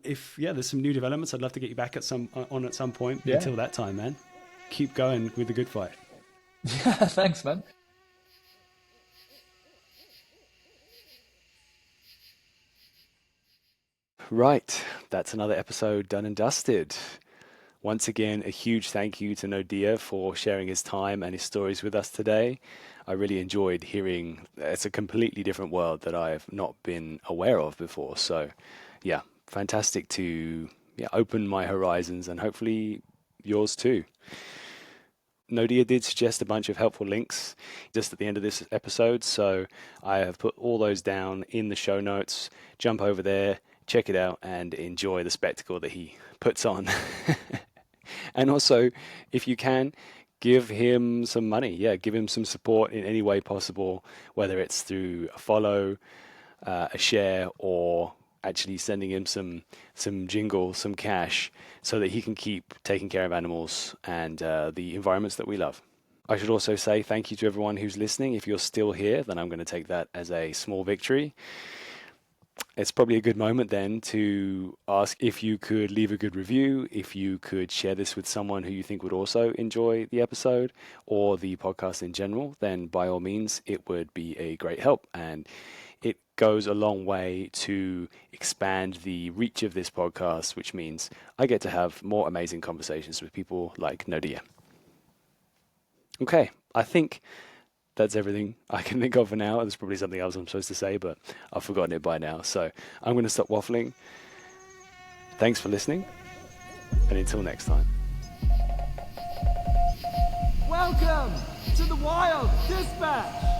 if there's some new developments, I'd love to get you back at some point. Yeah. Until that time, man, keep going with the good fight. Yeah, thanks, man. Right, that's another episode done and dusted. Once again, a huge thank you to Nadia for sharing his time and his stories with us today. I really enjoyed hearing. It's a completely different world that I've not been aware of before. So, yeah, fantastic to open my horizons and hopefully yours too. Nadia did suggest a bunch of helpful links just at the end of this episode, so I have put all those down in the show notes. Jump over there, check it out, and enjoy the spectacle that he puts on. And also, if you can, give him some money. Yeah, give him some support in any way possible, whether it's through a follow, a share, or actually sending him some jingle, some cash, so that he can keep taking care of animals and the environments that we love. I should also say thank you to everyone who's listening. If you're still here, then I'm going to take that as a small victory. It's probably a good moment then to ask if you could leave a good review, if you could share this with someone who you think would also enjoy the episode or the podcast in general, then by all means, it would be a great help. And it goes a long way to expand the reach of this podcast, which means I get to have more amazing conversations with people like Naude. Okay, I think that's everything I can think of for now. There's probably something else I'm supposed to say, but I've forgotten it by now. So I'm going to stop waffling. Thanks for listening, and until next time. Welcome to the Wild Dispatch.